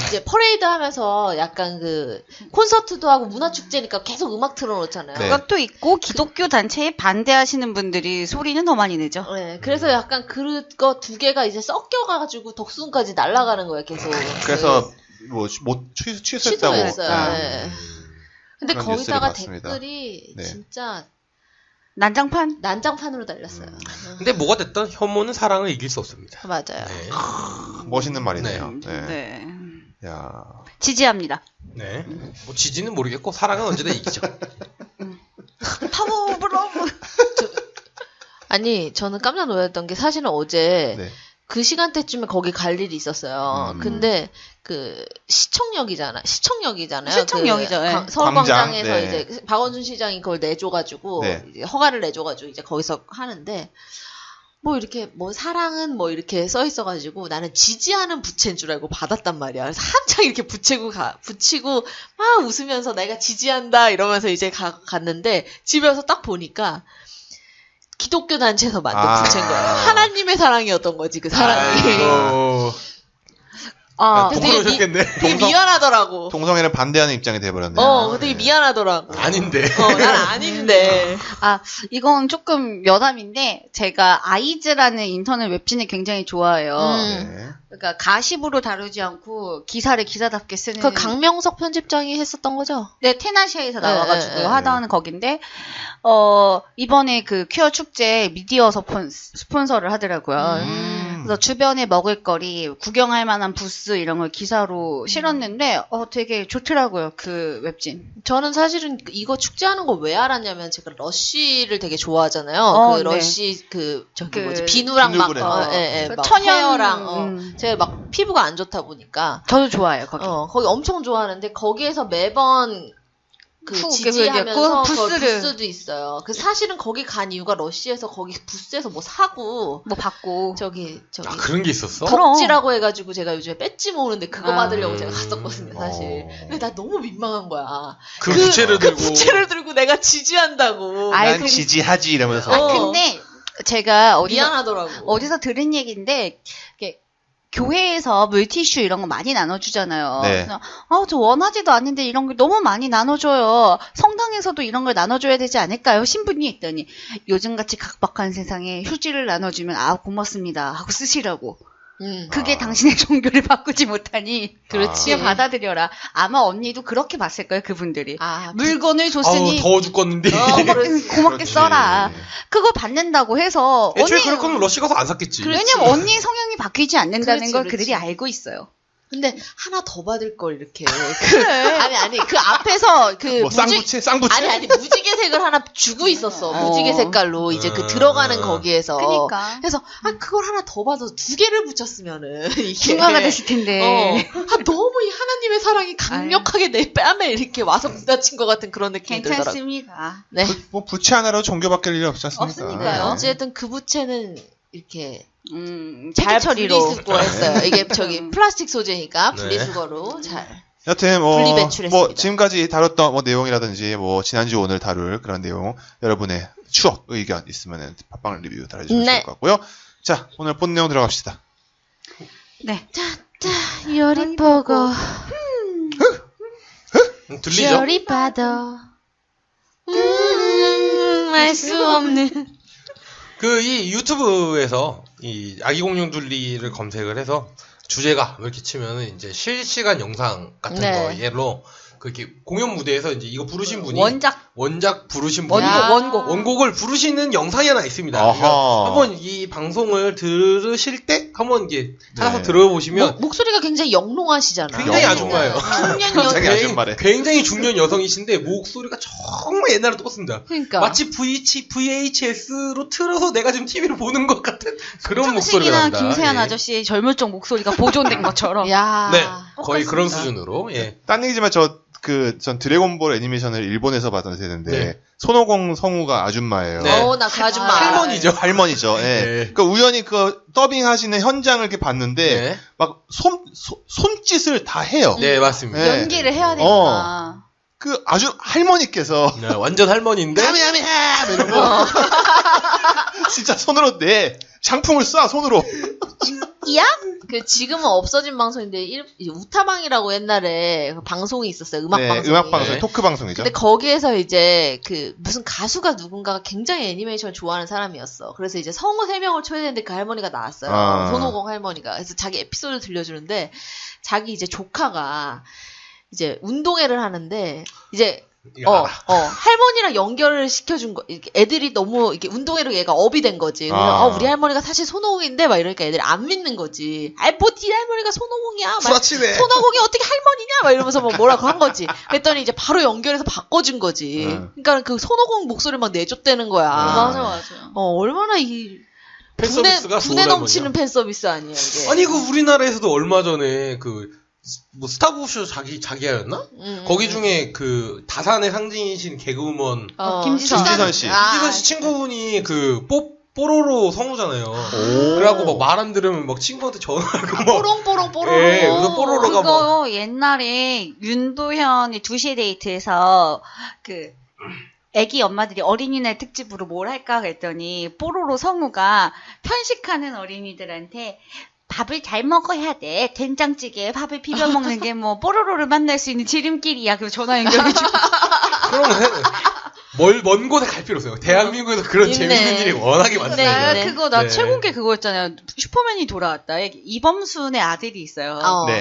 이제 퍼레이드 하면서 약간 그 콘서트도 하고 문화 축제니까 계속 음악 틀어놓잖아요. 네. 그것도 있고 기독교 단체에 반대하시는 분들이 소리는 더 많이 내죠. 네, 그래서 약간 그거 두 개가 이제 섞여가지고 덕수궁까지 날아가는 거예요, 계속. 그래서 뭐 취소했다고. 취소했어요. 네. 네. 근데 그런 거기다가 뉴스를 봤습니다. 댓글이 네. 진짜 난장판? 난장판으로 달렸어요. 근데 뭐가 됐든 혐오는 사랑을 이길 수 없습니다. 맞아요. 네. 멋있는 말이네요. 네. 네. 야. 지지합니다. 네. 뭐 지지는 모르겠고 사랑은 언제나 이기죠. 파워 브러브. 아니, 저는 깜짝 놀랐던 게 사실은 어제 네. 그 시간대쯤에 거기 갈 일이 있었어요. 근데 시청역이잖아요. 시청역이죠, 예. 서울광장에서 광장, 네. 이제 박원순 시장이 그걸 내줘가지고 네. 이제 허가를 내줘가지고 이제 거기서 하는데 뭐 이렇게 뭐 사랑은 뭐 이렇게 써 있어가지고 나는 지지하는 부채인 줄 알고 받았단 말이야. 그래서 한창 이렇게 붙이고 막 웃으면서 내가 지지한다 이러면서 이제 갔는데 집에 와서 딱 보니까 기독교 단체에서 만든 부채인 거예요. 하나님의 사랑이었던 거지 그 사랑이. 부끄러우셨겠네. 되게 미안하더라고. 동성애를 반대하는 입장이 돼버렸네요. 되게 미안하더라고. 아닌데. 난 아닌데. 이건 조금 여담인데 제가 아이즈라는 인터넷 웹진을 굉장히 좋아해요. 네. 그러니까 가십으로 다루지 않고 기사를 기사답게 쓰는. 그 강명석 편집장이 했었던 거죠? 네, 테나시아에서 나와가지고 네. 하다하는 거긴데 이번에 그 퀴어 축제 미디어 스폰서를 하더라고요. 그래서 주변에 먹을거리, 구경할 만한 부스 이런 걸 기사로 실었는데 되게 좋더라고요. 그 웹진. 저는 사실은 이거 축제하는 걸 왜 알았냐면 제가 러쉬를 되게 좋아하잖아요. 그 네. 러쉬 비누랑 막 막 천연 헤어랑 제가 막 피부가 안 좋다 보니까 저도 좋아해요. 거기. 거기 엄청 좋아하는데 거기에서 매번 지지하면서 부스도 있어요. 사실은 거기 간 이유가 러쉬에서 거기 부스에서 뭐 사고 뭐 받고 그런 게 있었어? 덕지라고 해가지고 제가 요즘에 배지 모으는데 그거 받으려고 제가 갔었거든요, 사실. 근데 나 너무 민망한 거야. 그 부채를 들고 내가 지지한다고. 난 지지하지 이러면서. 근데 제가 미안하더라고. 어디서 들은 얘기인데 교회에서 물티슈 이런 거 많이 나눠주잖아요. 네. 그래서 저 원하지도 않는데 이런 걸 너무 많이 나눠줘요. 성당에서도 이런 걸 나눠줘야 되지 않을까요? 신분이 했더니 요즘같이 각박한 세상에 휴지를 나눠주면 고맙습니다 하고 쓰시라고. 그게 당신의 종교를 바꾸지 못하니 그렇지 받아들여라. 아마 언니도 그렇게 봤을 거예요. 그분들이 물건을 줬으니 더워 죽겠는데 고맙게 써라. 그걸 받는다고 해서 애초에 그럴 거면 러쉬 가서 안 샀겠지. 왜냐면 언니 성향이 바뀌지 않는다는 걸 그들이 알고 있어요. 근데 하나 더 받을 걸 이렇게 아니 그 앞에서 뭐 쌍부채 아니 무지개색을 하나 주고 있었어. 무지개 색깔로 이제 그 들어가는 거기에서. 그러니까. 그래서 그걸 하나 더 받아서 2개를 붙였으면은 이게 중화가 됐을 텐데. 너무 이 하나님의 사랑이 강력하게 내 뺨에 이렇게 와서 부딪힌 것 같은 그런 느낌이 들더라고요. 괜찮습니다. 네. 뭐 부채 하나로 종교 바뀔 일이 없지 않습니까? 없으니까요. 어쨌든 그 부채는 이렇게 잘 처리로 했어요. 이게 플라스틱 소재니까 분리수거로 잘. 여튼 분리배출했습니다. 지금까지 다뤘던 내용이라든지 지난주 오늘 다룰 그런 내용 여러분의 추억 의견 있으면은 팟빵 리뷰 달아주시면 좋을 것 같고요. 자, 오늘 본 내용 들어갑시다. 네. 요리버거. 들리죠? 저리 빠져. 알 수 없는. 이 유튜브에서 이 아기 공룡 둘리를 검색을 해서 주제가 이렇게 치면은 이제 실시간 영상 같은 네. 거 예로 그렇게 공연 무대에서 이제 이거 부르신 분이 원작 부르신 분이 원곡을 부르시는 영상이 하나 있습니다. 그러니까 한번 이 방송을 들으실 때 한번 이게 찾아서 들어보시면 목소리가 굉장히 영롱하시잖아요. 굉장히 아줌마예요. 굉장히 중년 여성이신데 목소리가 정말 옛날에 똑같습니다. 그러니까 마치 VHS로 틀어서 내가 지금 TV를 보는 것 같은 그런 목소리가 납니다. 김세현 아저씨의 젊을 적 목소리가 보존된 것처럼. 야, 네, 거의 그런 수준으로. 예. 딴 얘기지만 전 드래곤볼 애니메이션을 일본에서 봤던 세대인데, 손오공 성우가 아줌마예요. 네. 나 그 아줌마. 할머니죠. 예. 네. 그러니까 우연히 더빙 하시는 현장을 이렇게 봤는데, 네. 막 손짓을 다 해요. 네, 맞습니다. 네. 연기를 해야 되니까. 아주 할머니께서. 네, 완전 할머니인데. 야미야미야! 이런 거. 진짜 손으로 장풍을 쏴, 손으로. 야? 지금은 없어진 방송인데 이제 우타방이라고 옛날에 방송이 있었어요. 음악 방송. 음악 방송, 토크 방송이죠. 근데 거기에서 이제 무슨 가수가 누군가가 굉장히 애니메이션을 좋아하는 사람이었어. 그래서 이제 성우 3명을 초대했는데 그 할머니가 나왔어요. 손오공 할머니가. 그래서 자기 에피소드 들려주는데 자기 이제 조카가 이제 운동회를 하는데 이제 할머니랑 연결을 시켜준 거, 애들이 너무, 이렇게 운동회로 얘가 업이 된 거지. 그래서, 우리 할머니가 사실 손오공인데, 막 이러니까 애들이 안 믿는 거지. 네 할머니가 손오공이야. 부라치네. 손오공이 어떻게 할머니냐? 막 이러면서 뭐라고 한 거지. 그랬더니 이제 바로 연결해서 바꿔준 거지. 그러니까 그 손오공 목소리를 막 내줬다는 거야. 맞아. 얼마나 분에 넘치는 팬 서비스 아니야, 이게. 아니, 우리나라에서도 얼마 전에 스타부쇼 자기야였나? 거기 중에 다산의 상징이신 개그우먼 김지선 씨. 김지선 씨 친구분이 뽀로로 성우잖아요. 그래갖고 말 안 들으면 친구한테 전화하고 뽀롱뽀롱. 예, 그래서 뽀로로가 그거 옛날에 윤도현이 2시에 데이트에서 애기 엄마들이 어린이날 특집으로 뭘 할까 그랬더니 뽀로로 성우가 편식하는 어린이들한테 밥을 잘 먹어야 돼. 된장찌개에 밥을 비벼 먹는 게 뽀로로를 만날 수 있는 지름길이야. 그래서 전화 연결해주고. 그럼 먼 곳에 갈 필요 없어요. 대한민국에서 그런 재밌는 일이 워낙에 많잖아요. 나 최고인 게 그거였잖아요. 슈퍼맨이 돌아왔다. 이범순의 아들이 있어요.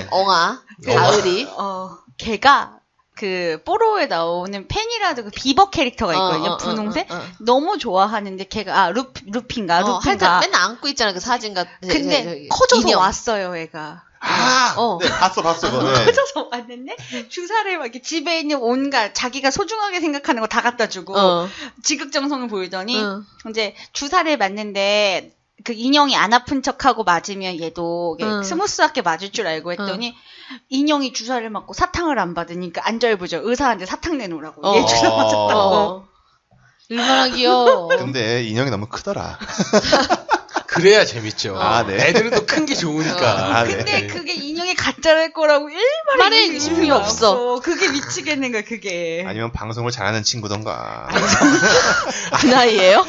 엉아. 가을이. 걔가 뽀로에 나오는 팬이라도 비버 캐릭터가 있거든요. 분홍색. 너무 좋아하는데 걔가 루피인가? 살짝 맨날 안고 있잖아. 그 사진 같은. 근데 커져서 인형. 왔어요, 애가. 네, 봤어. 네. 커져서 왔는데 주사를 막 이렇게 집에 있는 온갖 자기가 소중하게 생각하는 거 다 갖다 주고 지극정성을 보이더니 이제 주사를 맞는데 그 인형이 안 아픈 척하고 맞으면 얘도 스무스하게 맞을 줄 알고 했더니 인형이 주사를 맞고 사탕을 안 받으니까 안절부절 의사한테 사탕 내놓으라고 얘 주사 맞았다고. 얼마나 귀여워. 근데 인형이 너무 크더라. 그래야 재밌죠. 네. 애들은 또 큰 게 좋으니까. 근데 그게 인형이 가짜일 거라고 말에 의심이 없어. 그게 미치겠는 거야, 그게. 아니면 방송을 잘하는 친구던가. 그 나이에요?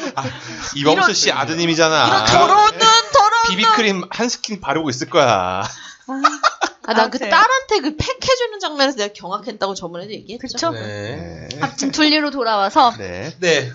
이범수 씨 아드님이잖아. 더러운 비비크림 한 스킨 바르고 있을 거야. 난 딸한테 팩 해주는 장면에서 내가 경악했다고 저번에도 얘기했죠. 그쵸? 네. 아무튼 둘리로 돌아와서. 네,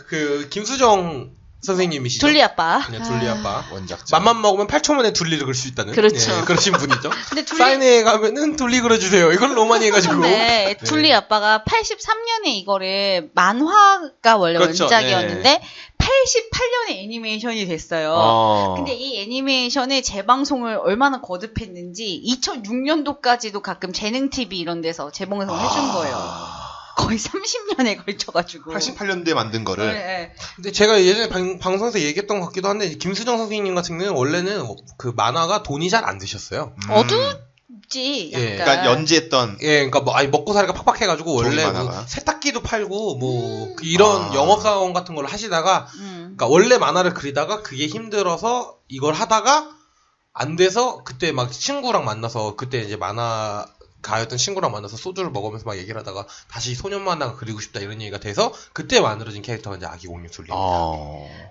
김수정 선생님이시죠. 둘리 아빠. 네, 둘리 아빠. 원작자. 맘만 먹으면 8초 만에 둘리를 그릴 수 있다는. 그렇죠. 그러신 분이죠. 근데 사인회에 가면은 둘리 그려주세요. 이걸 너무 많이 해가지고. 네, 둘리 아빠가 83년에 이거를 만화가 원래 원작이었는데 88년에 애니메이션이 됐어요. 근데 이 애니메이션의 재방송을 얼마나 거듭했는지 2006년도까지도 가끔 재능 TV 이런 데서 재방송을 해준 거예요. 거의 30년에 걸쳐가지고. 88년도에 만든 거를. 네. 근데 제가 예전에 방송에서 얘기했던 것 같기도 한데, 김수정 선생님 같은 경우는 원래는 만화가 돈이 잘 안 드셨어요. 어둡지, 약간. 그러니까 연재했던. 그러니까 먹고 살기가 팍팍해가지고, 원래 세탁기도 팔고, 이런 영업사원 같은 걸 하시다가, 그러니까 원래 만화를 그리다가 그게 힘들어서 이걸 하다가 안 돼서, 그때 막 친구랑 만나서, 그때 이제 만화, 가였던 친구랑 만나서 소주를 먹으면서 막 얘기를 하다가 다시 소년 만나가 그리고 싶다 이런 얘기가 돼서 그때 만들어진 캐릭터가 이제 아기 공룡 둘리입니다.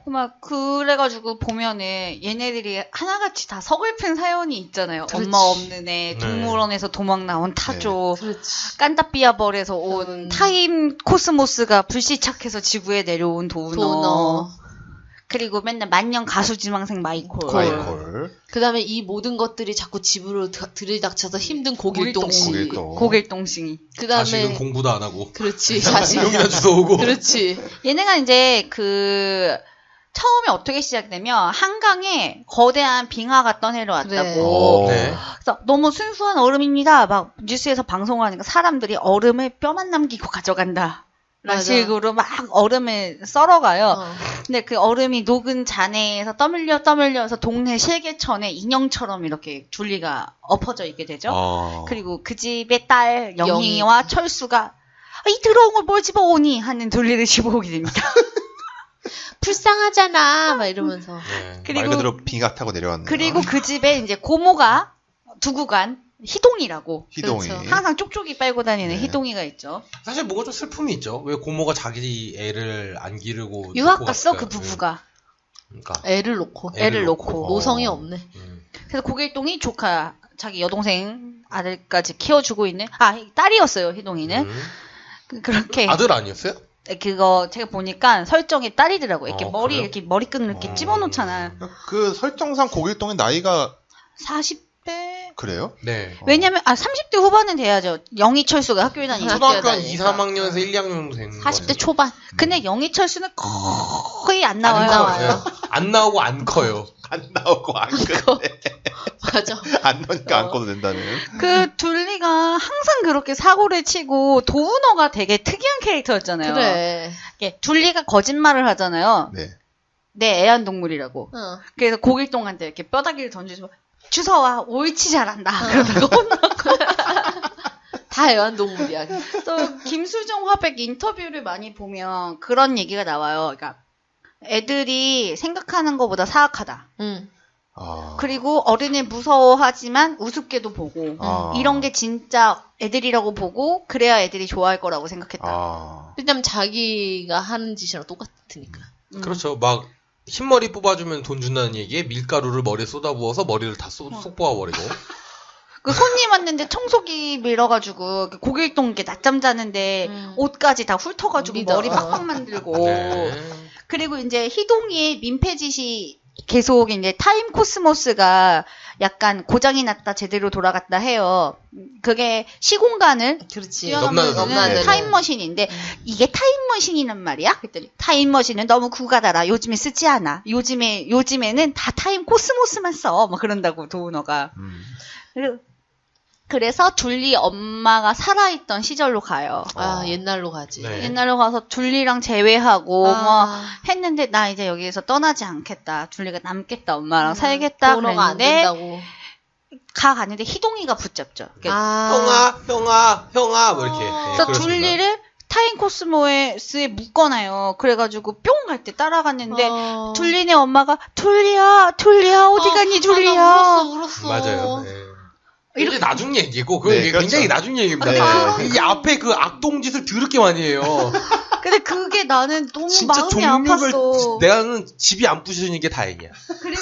막 그래가지고 보면은 얘네들이 하나같이 다 서글픈 사연이 있잖아요. 그렇지. 엄마 없는 애, 동물원에서 도망 나온 타조, 깐따삐아벌에서 온 타임 코스모스가 불시착해서 지구에 내려온 도우너. 그리고 맨날 만년 가수 지망생 마이콜. 그 다음에 이 모든 것들이 자꾸 집으로 들이닥쳐서 힘든 고길동씨. 고길동씨. 그 다음에. 자식은 공부도 안 하고. 그렇지. 자식이나 주워오고. 그렇지. 얘네가 이제 처음에 어떻게 시작되면 한강에 거대한 빙하가 떠내려왔다고. 그래. 그래서 너무 순수한 얼음입니다. 막 뉴스에서 방송하니까 사람들이 얼음을 뼈만 남기고 가져간다. 라는 식으로 막 얼음을 썰어가요. 근데 그 얼음이 녹은 잔해에서 떠밀려서 동네 실개천에 인형처럼 이렇게 둘리가 엎어져 있게 되죠. 그리고 그 집의 딸 영희와 철수가 이 더러운 걸 뭘 집어오니 하는 둘리를 집어오게 됩니다. 불쌍하잖아 막 이러면서. 그리고 말 그대로 빙하 타고 내려왔네요. 그리고 그 집에 이제 고모가 두고 간 희동이라고. 희동이. 그렇죠. 항상 쪽쪽이 빨고 다니는 희동이가 있죠. 사실 뭔가 좀 슬픔이 있죠. 왜 고모가 자기 애를 안 기르고 유학 갔어 그 부부가. 그러니까 애를 놓고 노성이 없네. 그래서 고길동이 조카 자기 여동생 아들까지 키워주고 있는 딸이었어요 희동이는. 그렇게 아들 아니었어요? 그거 제가 보니까 설정이 딸이더라고. 이렇게 머리 이렇게 머리끈을 이렇게 집어넣잖아. 그 설정상 고길동의 나이가 40대 그래요? 네. 왜냐면 30대 후반은 돼야죠. 영희철수가 학교에 다니니까. 초등학교 한 2, 3학년에서 1, 2학년 정도 되는 40대 초반. 근데 영희철수는 거의 안 나와요. 안 나오고 안 커요. 안 나오고 안 커. 맞아. 안 나오니까 안 커도 된다는. 그 둘리가 항상 그렇게 사고를 치고 도우너가 되게 특이한 캐릭터였잖아요. 그래. 둘리가 거짓말을 하잖아요. 네. 내 애완동물이라고. 그래서 고길동한테 이렇게 뼈다귀를 던지고 주워와 옳지 잘한다. 그러다가 혼나고. 다 애완동물이야. 또 김수정 화백 인터뷰를 많이 보면 그런 얘기가 나와요. 그러니까 애들이 생각하는 것보다 사악하다. 그리고 어른을 무서워하지만 우습게도 보고 이런 게 진짜 애들이라고 보고 그래야 애들이 좋아할 거라고 생각했다. 왜냐면 자기가 하는 짓이랑 똑같으니까. 그렇죠. 막 흰머리 뽑아주면 돈 준다는 얘기에 밀가루를 머리에 쏟아부어서 머리를 다 쏙 뽑아버리고. 그 손님 왔는데 청소기 밀어가지고 고길동 이렇게 낮잠 자는데 옷까지 다 훑어가지고 머리 팍팍 만들고. 그리고 이제 희동이의 민폐짓이 계속 이제 타임 코스모스가 약간 고장이 났다 제대로 돌아갔다 해요. 그게 시공간을 뛰어넘는 타임머신인데 이게 타임머신이란 말이야? 그랬더니 타임머신은 너무 구가다라. 요즘에 쓰지 않아. 요즘에는 다 타임 코스모스만 써. 막 그런다고 도우너가. 그래서 둘리 엄마가 살아있던 시절로 가요. 옛날로 가지. 네. 옛날로 가서 둘리랑 재회하고 뭐 했는데 나 이제 여기에서 떠나지 않겠다. 둘리가 남겠다. 엄마랑 살겠다. 그랬는데 갔는데 희동이가 붙잡죠. 형아 뭐 이렇게. 그래서 둘리를 타임 코스모스에 묶어놔요. 그래가지고 뿅 갈 때 따라갔는데 둘리네 엄마가 둘리야 어디 가니 둘리야. 울었어. 맞아요. 네. 이게 나중 얘기고 그 네, 굉장히 그렇죠. 나중 얘기입니다. 이 앞에 그 악동짓을 더럽게 많이 해요. 근데 그게 나는 너무 진짜 마음이 종류를 아팠어. 내가는 집이 안 부셔지는 게 다행이야. 그리고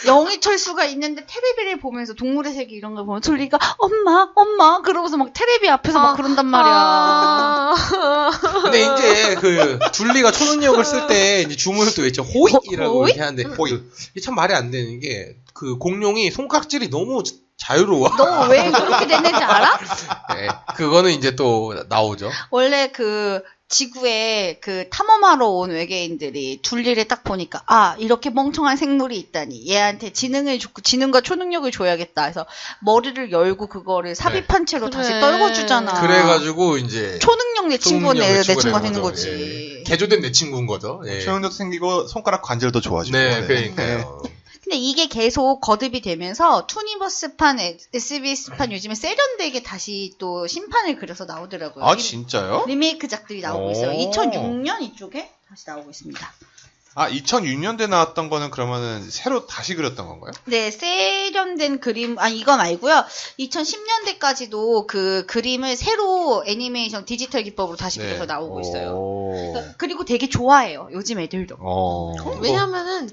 영희철수가 있는데 테레비를 보면서 동물의 세계 이런 걸 보면 둘리가 엄마 그러고서 막 테레비 앞에서 막 그런단 말이야. 근데 이제 그 둘리가 초능력을 쓸 때 이제 주문을 또 외쳐 호잇이라고 이렇게 하는데 이게 참 말이 안 되는 게 그 공룡이 손깍질이 너무 자유로워. 너 왜 그렇게 됐는지 알아? 네, 그거는 이제 또 나오죠. 원래 그 지구에 그 탐험하러 온 외계인들이 둘리를 딱 보니까 이렇게 멍청한 생물이 있다니 얘한테 지능을 주고 지능과 초능력을 줘야겠다 해서 머리를 열고 그거를 삽입한 채로 다시 떨궈주잖아. 그래가지고 이제 초능력 내 친구가 내 친구가 되는 거지. 예. 개조된 내 친구인 거죠. 예. 초능력도 생기고 손가락 관절도 좋아지고. 네, 그러니까요. 근데 이게 계속 거듭이 되면서 투니버스판, SBS판 요즘에 세련되게 다시 또 심판을 그려서 나오더라고요. 진짜요? 리메이크작들이 나오고 있어요. 2006년 이쪽에 다시 나오고 있습니다. 아, 2006년도에 나왔던 거는 그러면은 새로 다시 그렸던 건가요? 네, 세련된 그림, 이건 아니고요. 2010년대까지도 그 그림을 새로 애니메이션 디지털 기법으로 다시 그려서 나오고 있어요. 그리고 되게 좋아해요, 요즘 애들도.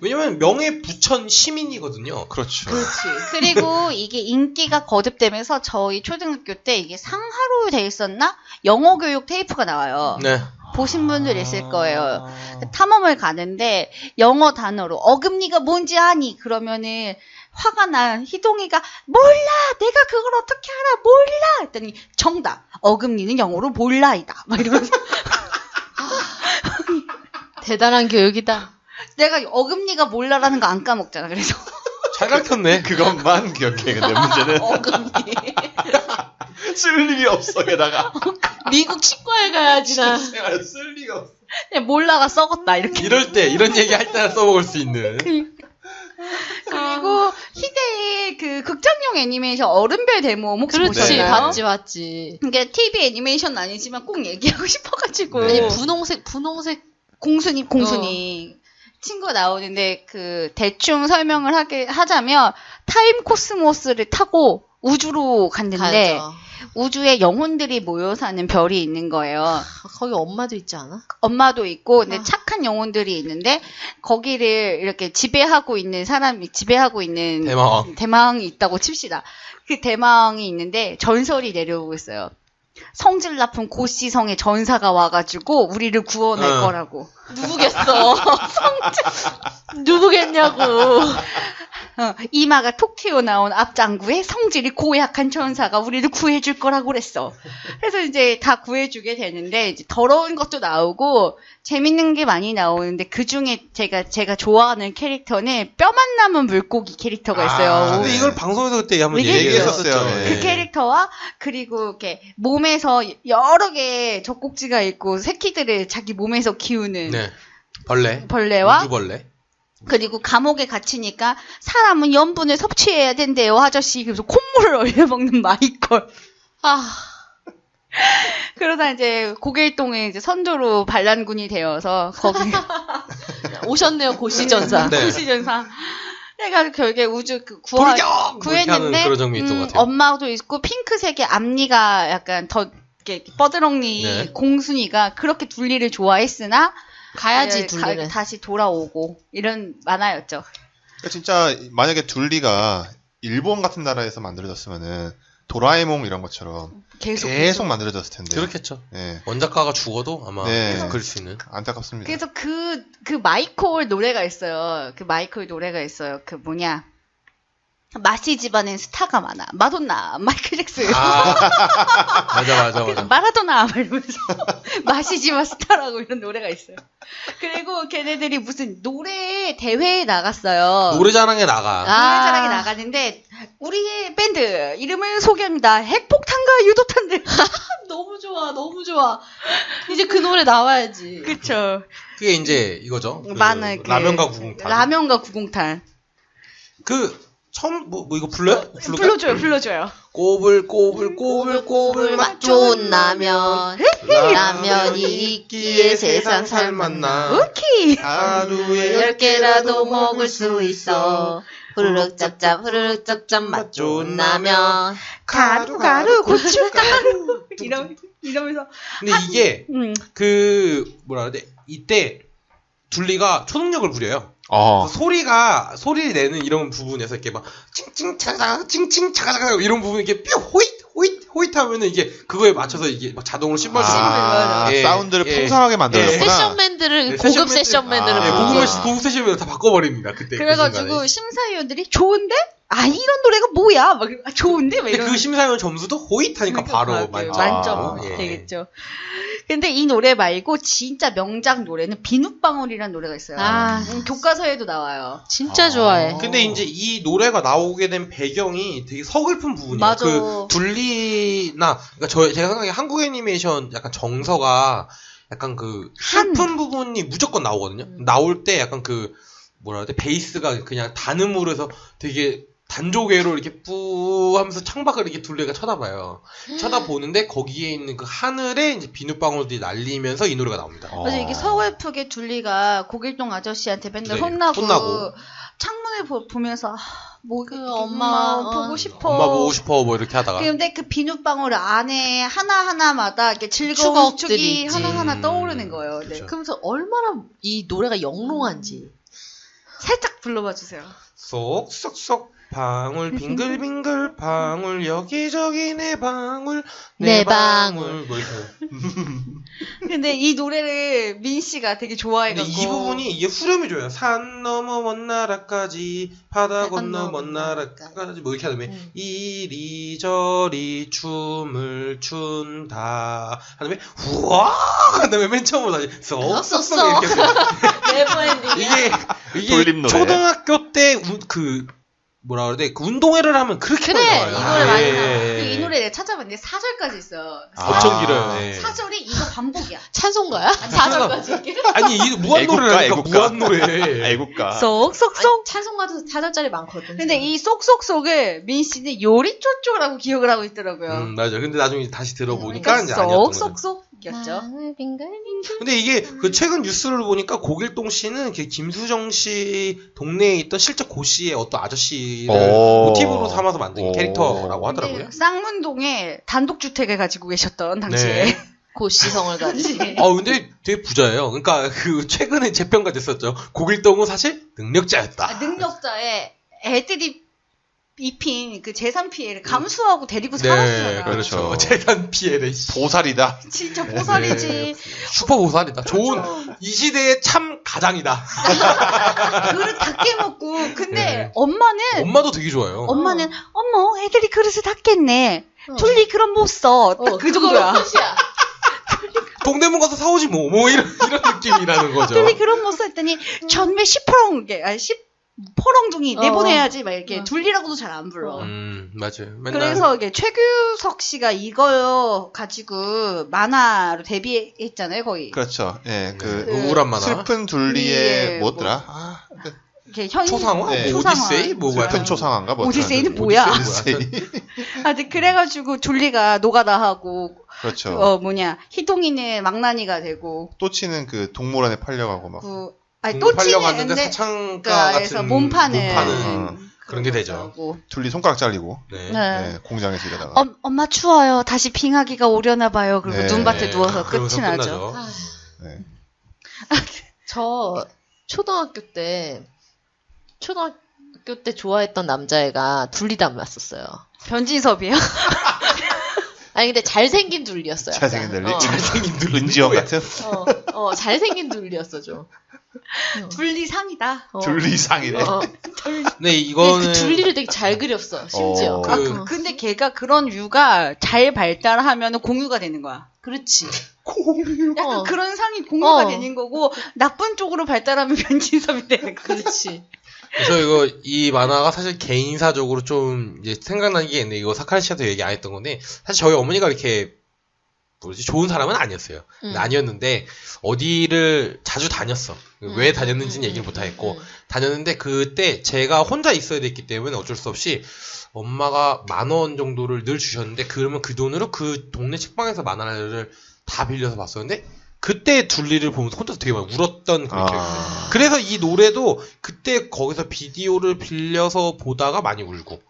왜냐면 명예 부천 시민이거든요. 그렇죠. 그렇지. 그리고 이게 인기가 거듭되면서 저희 초등학교 때 이게 상하로 돼 있었나? 영어 교육 테이프가 나와요. 네. 보신 분들 있을 거예요. 탐험을 가는데 영어 단어로 어금니가 뭔지 아니? 그러면은 화가 난 희동이가 몰라! 내가 그걸 어떻게 알아? 몰라! 했더니 정답! 어금니는 영어로 몰라이다. 막 이러면서 대단한 교육이다. 내가 어금니가 몰라라는 거 안 까먹잖아. 그래서 잘 가르쳤네. 그것만 기억해. 근데 문제는 어금니 쓸 일이 없어. 게다가 미국 치과에 가야지 나. 생활 쓸 리가 없어. 그냥 몰라가 썩었다 이렇게. 이럴 때 이런 얘기 할 때나 써먹을 수 있는. 그리고 희대의 그 극장용 애니메이션 어른별 데모 혹시 보셨나요? 봤지. 이게 TV 애니메이션 아니지만 꼭 얘기하고 싶어가지고. 아니 분홍색 공순이 친구가 나오는데 그 대충 설명을 하자면 타임 코스모스를 타고 우주로 갔는데 우주에 영혼들이 모여 사는 별이 있는 거예요. 거기 엄마도 있지 않아? 엄마도 있고, 근데 착한 영혼들이 있는데 거기를 이렇게 지배하고 있는 대망이 있다고 칩시다. 그 대망이 있는데 전설이 내려오고 있어요. 성질 나쁜 고시성의 전사가 와가지고 우리를 구원할 거라고. 누구겠어? 누구겠냐고. 이마가 톡 튀어나온 앞장구에 성질이 고약한 천사가 우리를 구해줄 거라고 그랬어. 그래서 이제 다 구해주게 되는데 이제 더러운 것도 나오고 재밌는 게 많이 나오는데 그 중에 제가 좋아하는 캐릭터는 뼈만 남은 물고기 캐릭터가 있어요. 근데 이걸 방송에서 그때 한번 얘기했었죠. 네. 그 캐릭터와 그리고 이렇게 몸에서 여러 개의 젖꼭지가 있고 새끼들을 자기 몸에서 키우는 벌레와 우주벌레. 그리고 감옥에 갇히니까 사람은 염분을 섭취해야 된대요, 아저씨. 그래서 콧물을 얼려 먹는 마이콜. 그러다 이제 고길동에 이제 선조로 반란군이 되어서 거기 오셨네요, 고시전사. 네. 고시전사. 그러니까 결국에 우주 구했는데 그런 장면이 있던 것 같아요. 엄마도 있고 핑크색의 앞니가 약간 더 이렇게 뻐드렁니 공순이가 그렇게 둘리를 좋아했으나 가야지 둘리를 다시 돌아오고 이런 만화였죠. 그러니까 진짜 만약에 둘리가 일본 같은 나라에서 만들어졌으면은 도라에몽 이런 것처럼 계속 만들어졌을 텐데. 그렇겠죠. 네. 원작가가 죽어도 아마 계속 그릴 수 있는. 안타깝습니다. 그래서 그 마이콜 노래가 있어요. 그 마이콜 노래가 있어요. 그 뭐냐. 마시 집안엔 스타가 많아. 마돈나, 마이클 잭슨. 맞아. 마라도나, 막 이러면서. 마시 집안 스타라고 이런 노래가 있어요. 그리고 걔네들이 무슨 노래 대회에 나갔어요. 노래자랑에 나가. 노래자랑에 나가는데, 우리의 밴드 이름을 소개합니다. 핵폭탄과 유도탄들. 너무 좋아. 이제 그 노래 나와야지. 그쵸. 그게 이제 이거죠. 라면과 구공탄. 처음 이거 불러요? 불러줘요. 꼬불 맛 좋은 라면. 라면이 있기에 세상 살맛나. 오케이. 하루에 10개라도 먹을 수 있어. 후루룩 짭짭 맛 좋은 라면. 가루 고춧가루. 이러면서. 근데 이게 뭐라 그래? 이때 둘리가 초능력을 부려요. 소리를 내는 이런 부분에서 이렇게 막 찡찡차가 이런 부분 이렇게 뾰 호잇 하면은 이게 그거에 맞춰서 이게 막 자동으로 신발 사운드를 풍성하게 만들었구나. 세션맨들을 고급 세션맨들을 고급 세션맨을 다 바꿔버립니다. 그때. 그래가지고 심사위원들이 좋은데? 이런 노래가 뭐야? 막 좋은데? 막 그 심사위원 점수도 호잇하니까 바로 만점 되겠죠. 근데 이 노래 말고 진짜 명작 노래는 비눗방울이라는 노래가 있어요. 교과서에도 나와요. 진짜 좋아해. 근데 이제 이 노래가 나오게 된 배경이 되게 서글픈 부분이에요. 맞아. 그 둘리나 그러니까 제가 생각에 한국 애니메이션 약간 정서가 약간 그 슬픈 부분이 무조건 나오거든요. 나올 때 약간 그 뭐라 해야 돼? 베이스가 그냥 단음으로 해서 되게 단조개로 이렇게 뿌 하면서 창밖을 이렇게 둘레가 쳐다봐요. 쳐다보는데 거기에 있는 그 하늘에 이제 비눗방울들이 날리면서 이 노래가 나옵니다. 맞아, 이게 서글프게 둘리가 고길동 아저씨한테 맨날 네, 혼나고 창문을 보면서 뭐 엄마 보고 싶어. 엄마 보고 싶어 뭐 이렇게 하다가. 근데 그 비눗방울 안에 하나하나마다 이렇게 즐거운 추억이 하나하나 떠오르는 거예요. 그렇죠. 네. 그러면서 얼마나 이 노래가 영롱한지 살짝 불러봐 주세요. 쏙쏙쏙 방울 빙글빙글 방울 여기저기 내 방울 내 방울 뭐 이렇게. 근데 이 노래를 민 씨가 되게 좋아해가지고 이 부분이 이게 후렴이 좋아요. 산 넘어 먼 나라까지 바다 건너 먼 나라까지 뭐 이렇게 하다음에 이리저리 춤을 춘다 하다음에 우와 하다음에 맨 처음으로 다시 쏙쏙쏙 이렇게 이게 초등학교 때 뭐라 그러대? 그 운동회를 하면 그렇게 많이 나와요. 이 노래 많이 나와요. 이 노래 내가 찾아봤는데 4절까지 있어요. 엄청 길어요. 4절이 이거 반복이야. 찬송가야? 4절까지? 아니, 이 무한노래라니까, 무한노래. 애국가. 쏙쏙쏙. 찬송가도 4절짜리 많거든. 근데 이 쏙쏙쏙을 민 씨는 요리쪼쪼라고 기억을 하고 있더라고요. 맞아. 근데 나중에 다시 들어보니까 이제 아니었던 거죠. 쏙쏙쏙. 였죠. 근데 이게 그 최근 뉴스를 보니까 고길동 씨는 김수정 씨 동네에 있던 실제 고 씨의 어떤 아저씨를 모티브로 삼아서 만든 캐릭터라고 하더라고요. 쌍문동에 단독주택을 가지고 계셨던 당시에. 네. 고씨성을 가지고. 근데 되게 부자예요. 그러니까 그 최근에 재평가 됐었죠. 고길동은 사실 능력자였다. 능력자의 애들이 입힌 그 재산 피해를 감수하고 데리고 살았어요. 네, 그렇죠. 재산 피해를. 보살이다. 진짜 보살이지. 네. 슈퍼 보살이다. 좋은 이 시대의 참 가장이다. 그릇 다 깨먹고. 근데 엄마도 되게 좋아요. 엄마는 어머 애들이 그릇을 다 깼네. 둘리 그럼 못 써. 딱 그 정도야. 동대문 가서 사오지 뭐 이런 느낌이라는 거죠. 둘리 그럼 못 써 했더니 전매 10포롱둥이 내보내야지 막 이렇게 둘리라고도 잘 안 불러. 맞아요. 맨날... 그래서 이게 최규석 씨가 이거 가지고 만화로 데뷔했잖아요, 거의. 그렇죠. 예, 우울한 만화. 슬픈 둘리의 뭐더라? 초상화? 네. 오디세이? 슬픈 초상화인가? 오디세이는 뭐야? 근데 그래가지고 둘리가 노가다 하고. 그렇죠. 희동이는 망나니가 되고. 또치는 그 동물원에 팔려가고 막. 팔려갔는데 사창가 같은 몸파는 그런 게 되죠. 둘리 손가락 잘리고 공장에서 일하다가 엄마 추워요. 다시 빙하기가 오려나 봐요. 그리고 눈밭에 누워서 끝이 나죠. 네. 저 초등학교 때 좋아했던 남자애가 둘리 닮았었어요. 변진섭이요? 아니 근데 잘생긴 둘리였어요. 잘생긴 둘리? 잘생긴 둘리. 은지영 같은? 잘생긴 둘리였어 좀. 둘리상이다. 둘리상이네. 네, 이거는 그 둘리를 되게 잘 그렸어. 심지어. 근데 걔가 그런 유가 잘 발달하면 공유가 되는 거야. 그렇지. 약간 그런 상이 공유가 되는 거고 나쁜 쪽으로 발달하면 변진섭이 되는 거야. 그렇지. 그래서 이 만화가 사실 개인사적으로 좀 이제 생각나는 게 있는데 이거 사카리 씨한테 얘기 안 했던 건데 사실 저희 어머니가 이렇게 좋은 사람은 아니었어요. 아니었는데 어디를 자주 다녔어. 왜 다녔는지는 얘기를 못하겠고 다녔는데 그때 제가 혼자 있어야 됐기 때문에 어쩔 수 없이 엄마가 10,000원 정도를 늘 주셨는데 그러면 그 돈으로 그 동네 책방에서 만화를 다 빌려서 봤었는데 그때 둘리를 보면서 혼자서 되게 많이 울었던 그런 기억이 있어요. 그래서 이 노래도 그때 거기서 비디오를 빌려서 보다가 많이 울고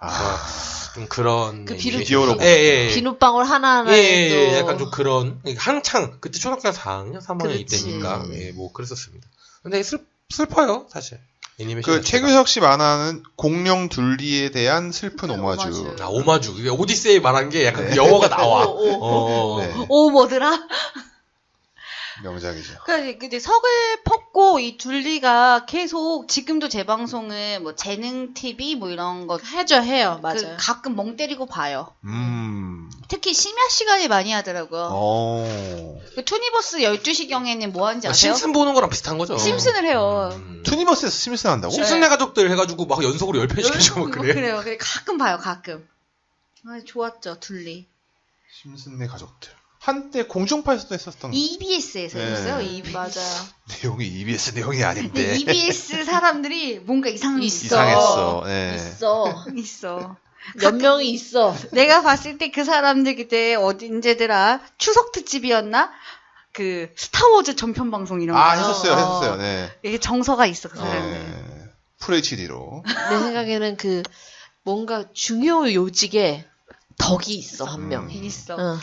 좀 그런 그 비디오로 비눗방울 하나하나에 약간 좀 그런 한창 그때 초등학교 4학년 3학년 이때니까 뭐 그랬었습니다. 근데 슬퍼요 사실. 그 최규석 씨 만화는 공룡 둘리에 대한 슬픈 오마주. 오마주. 이게 오디세이 말한 게 약간 영어가 나와. 뭐더라? 명작이죠. 근데 서글펐고 이 둘리가 계속 지금도 재방송을 뭐 재능 TV 뭐 이런 거 해요. 맞아요. 가끔 멍 때리고 봐요. 특히 심야 시간에 많이 하더라고요. 그 투니버스 12시경에는 뭐 하는지 아세요? 심슨 보는 거랑 비슷한 거죠. 심슨을 해요. 투니버스에서 심슨 한다고? 심슨네 가족들 해가지고 막 연속으로 10편 시켜주고 막 그래요. 그래요. 가끔 봐요. 가끔. 좋았죠 둘리. 심슨네 가족들. 한때 공중파에서도 했었던 EBS에서 했어요. EBS. 맞아요. 내용이 EBS 내용이 아닌데. EBS 사람들이 뭔가 이상했어. 있어. 몇 명이 있어. 내가 봤을 때 그 사람들 그때 언제더라? 추석 특집이었나? 그 스타워즈 전편 방송 이런 거. 했었어요. 네. 이게 정서가 있어 그 사람들. FHD로. 내 생각에는 그 뭔가 중요 요직에 덕이 있어 한 명. 있어.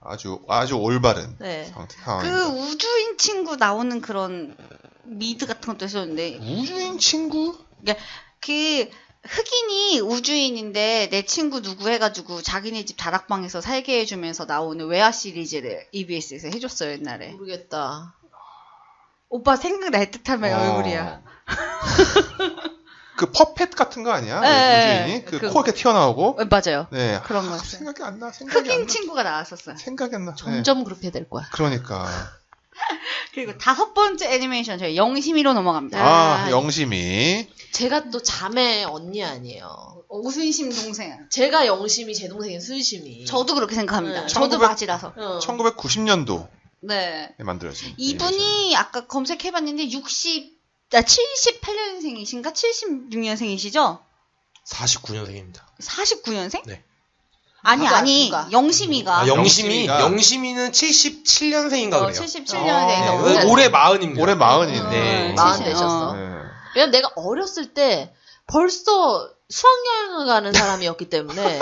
아주 올바른 상황입니다. 그 우주인 친구 나오는 그런 미드 같은 것도 있었는데. 우주인 친구? 그러니까 그 흑인이 우주인인데 내 친구 누구 해가지고 자기네 집 다락방에서 살게 해주면서 나오는 외화 시리즈를 EBS에서 해줬어요 옛날에. 모르겠다. 오빠 생각날 듯한 얼굴이야. 그 퍼펫 같은 거 아니야? 우주인이? 그 코 이렇게 튀어나오고? 맞아요. 네. 그런 거. 생각이 안 나. 흑인 친구가 나왔었어요. 생각이 안 나. 점점 그렇게 될 거야. 그러니까. 그리고 5번째 애니메이션 저희 영심이로 넘어갑니다. 영심이. 제가 또 자매 언니 아니에요. 우순심 동생. 제가 영심이, 제 동생인 순심이. 저도 그렇게 생각합니다. 저도 맞이라서. 1990년도. 네. 만들어진. 이분이 아까 검색해봤는데 78년생이신가? 76년생이시죠? 49년생입니다. 49년생? 네. 아니. 영심이가. 영심이는 77년생인가 그래요. 77년생. 올해 40입니다. 올해 40인데. 네. 40 되셨어. 왜냐면 내가 어렸을 때 벌써 수학여행을 가는 사람이었기 때문에.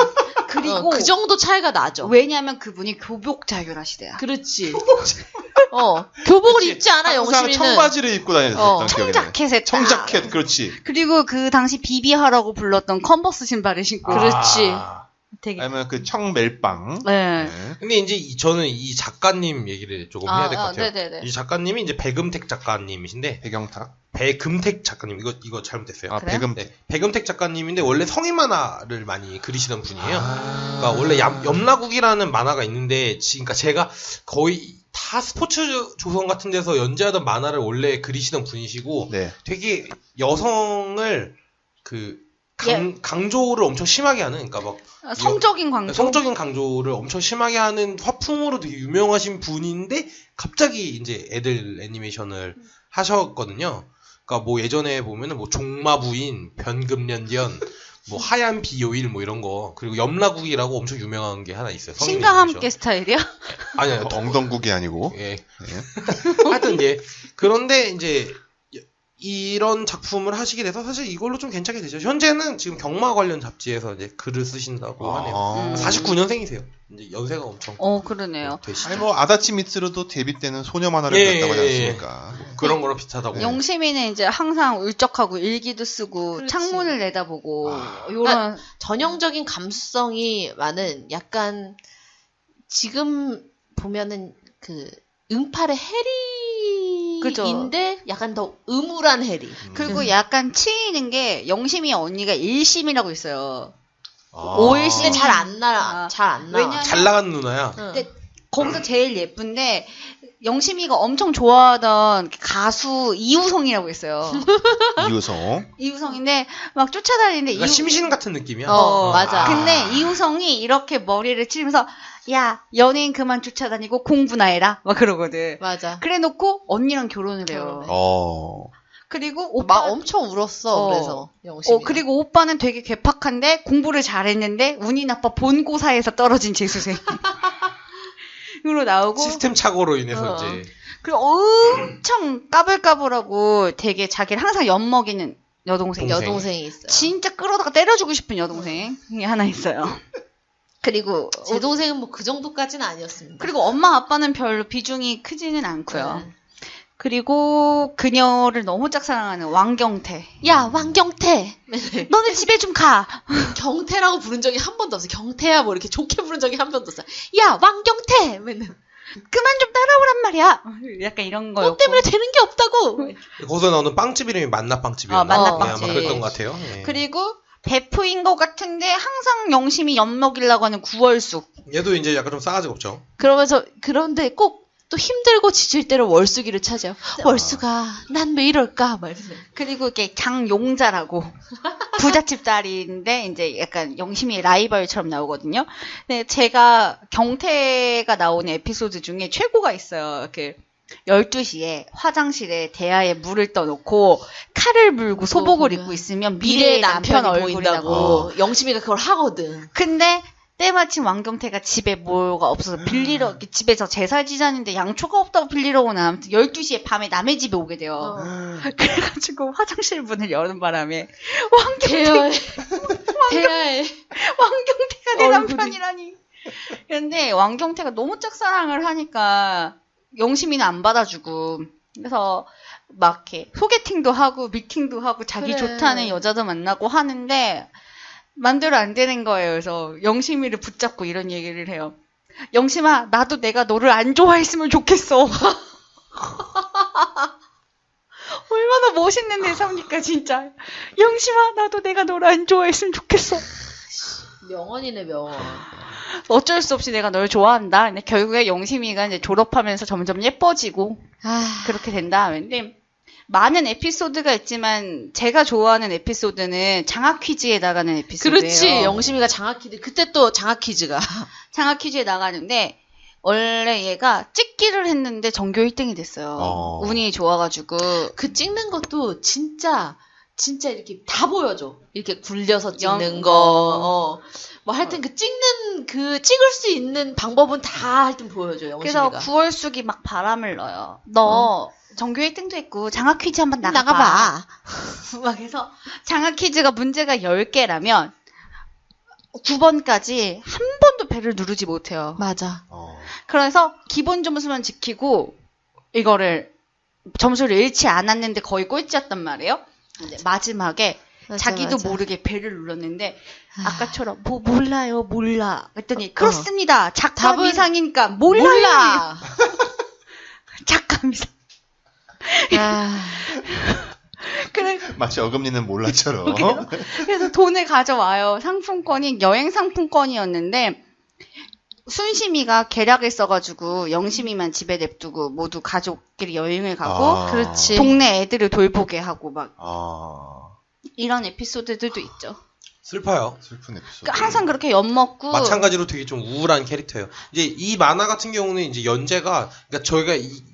그리고 그 정도 차이가 나죠. 왜냐면 그분이 교복 자율하시대요. 그렇지. 교복을 입지 않아, 영심이는. 청바지를 입고 다녔었던 기억이 나요. 청자켓에 청자켓, 그렇지. 그리고 그 당시 비비하라고 불렀던 컨버스 신발을 신고. 그렇지. 되게. 아니면 그 청멜빵. 네. 근데 이제 저는 이 작가님 얘기를 조금 해야 될 것 같아요. 네네네. 이 작가님이 이제 배금택 작가님이신데. 배금택 작가님. 이거 잘못됐어요. 배금택. 배금택 작가님인데 원래 성인 만화를 많이 그리시던 분이에요. 그러니까 원래 염라국이라는 만화가 있는데, 그러니까 제가 거의 다 스포츠 조선 같은 데서 연재하던 만화를 원래 그리시던 분이시고, 되게 여성을 강조를 엄청 심하게 하는, 그러니까 막 성적인 강조를 엄청 심하게 하는 화풍으로 되게 유명하신 분인데 갑자기 이제 애들 애니메이션을 하셨거든요. 그러니까 뭐 예전에 보면은 뭐 종마부인, 변금련견, 뭐 하얀 비요일 뭐 이런 거, 그리고 염라국이라고 엄청 유명한 게 하나 있어요. 신과 함께 스타일이요? 아니요, 엉덩국이 아니고. 예. 하여튼 그런데 이제 이런 작품을 하시게 돼서 사실 이걸로 좀 괜찮게 되죠. 현재는 지금 경마 관련 잡지에서 이제 글을 쓰신다고 하네요. 49년생이세요. 이제 연세가 엄청. 그러네요. 아니 뭐 아다치 미츠루도 데뷔 때는 소녀 만화를 그렸다고 하지 않습니까? 뭐 그런 거랑 비슷하다고. 영심이는 이제 항상 울적하고 일기도 쓰고 그렇지. 창문을 내다보고 요런 전형적인 감수성이 많은 약간 지금 보면은 그 응팔의 해리인데 약간 더 음울한 해리. 그리고 약간 치이는 게 영심이 언니가 1심이라고 있어요. 5일심이 잘 안 나와. 잘 나가는 누나야. 근데 거기서 제일 예쁜데 영심이가 엄청 좋아하던 가수 이우성이라고 있어요. 이우성인데 막 쫓아다니는데 그러니까 심신 같은 느낌이야. 맞아. 근데 이우성이 이렇게 머리를 치면서 야 연예인 그만 쫓아다니고 공부나 해라 막 그러거든. 맞아. 그래놓고 언니랑 결혼을 해요. 그리고 오빠 엄청 울었어. 그래서 영심이. 그리고 오빠는 되게 괴팍한데 공부를 잘했는데 운이 나빠 본고사에서 떨어진 재수생. 으로 나오고 시스템 착오로 인해서 이제 그리고 엄청 까불까불하고 되게 자기를 항상 엿먹이는 여동생이 있어요. 진짜 끌어다가 때려주고 싶은 여동생이 하나 있어요. 그리고 제 동생은 뭐 그 정도까지는 아니었습니다. 그리고 엄마 아빠는 별로 비중이 크지는 않고요. 그리고 그녀를 너무 짝사랑하는 왕경태. 야 왕경태, 너네 집에 좀 가. 경태라고 부른 적이 한 번도 없어. 경태야 뭐 이렇게 좋게 부른 적이 한 번도 없어. 야 왕경태, 맨날 그만 좀 따라오란 말이야. 약간 이런 거였고. 너 때문에 되는 게 없다고. 거기서 나오는 빵집 이름이 만나빵집이었나? 만나빵집. 아마 그랬던 것 같아요. 그리고 베프인 것 같은데 항상 영심이 엿먹이려고 하는 구월숙. 얘도 이제 약간 좀 싸가지가 없죠. 그런데 꼭 또 힘들고 지칠 때는 월숙이를 찾아요. 월숙아, 난 왜 이럴까? 말면서. 그리고 이렇게 장용자라고 부잣집 딸인데 이제 약간 영심이 라이벌처럼 나오거든요. 근데 제가 경태가 나오는 에피소드 중에 최고가 있어요. 12시에 화장실에 대야에 물을 떠놓고 칼을 물고 소복을 입고 있으면 미래의 남편 얼굴이라고. 영심이가 그걸 하거든. 근데 때마침 왕경태가 집에 뭐가 없어서 빌리러 집에서 제사 지자는데 양초가 없다고 빌리러 오나 아무튼 12시에 밤에 남의 집에 오게 돼요. 그래가지고 화장실 문을 여는 바람에 대야에 왕경태가 내 남편이라니. 그런데 왕경태가 너무 짝사랑을 하니까 영심이는 안 받아주고 그래서 막 이렇게 소개팅도 하고 미팅도 하고 자기 좋다는 여자도 만나고 하는데 맘대로 안 되는 거예요. 그래서 영심이를 붙잡고 이런 얘기를 해요. 영심아, 나도 내가 너를 안 좋아했으면 좋겠어. 얼마나 멋있는 대사입니까 진짜. 영심아, 나도 내가 너를 안 좋아했으면 좋겠어. 명언이네, 명언. 어쩔 수 없이 내가 널 좋아한다. 근데 결국에 영심이가 이제 졸업하면서 점점 예뻐지고 그렇게 된다. 근데 많은 에피소드가 있지만 제가 좋아하는 에피소드는 장학 퀴즈에 나가는 에피소드예요. 그렇지. 영심이가 장학 퀴즈. 그때 또 장학 퀴즈가 장학 퀴즈에 나가는데 원래 얘가 찍기를 했는데 전교 1등이 됐어요. 운이 좋아가지고. 그 찍는 것도 진짜 이렇게 다 보여줘. 이렇게 굴려서 찍는 거. 뭐 하여튼 찍을 수 있는 방법은 다 하여튼 보여줘요. 영심이가. 그래서 구월숙이 막 바람을 넣어요. 너 전교 1등도 했고 장학 퀴즈 한번 나가봐. 막 해서 장학 퀴즈가 문제가 10개라면 9번까지 한 번도 배를 누르지 못해요. 맞아. 그래서 기본 점수만 지키고 이거를 점수를 잃지 않았는데 거의 꼴찌였단 말이에요. 근데 마지막에 자기도 모르게 배를 눌렀는데 아까처럼 뭐 몰라요 몰라 그랬더니 그렇습니다. 작가 이상이니까 몰라. 작가 이상. 그래. 마치 어금니는 몰라처럼. 그래서 돈을 가져와요. 상품권이 여행 상품권이었는데 순심이가 계략을 써가지고 영심이만 집에 냅두고 모두 가족끼리 여행을 가고 그렇지. 동네 애들을 돌보게 하고 막 이런 에피소드들도 있죠. 슬퍼요. 슬픈 에피소드. 그러니까 항상 그렇게 엿먹고 마찬가지로 되게 좀 우울한 캐릭터예요. 이제 이 만화 같은 경우는 이제 연재가 그러니까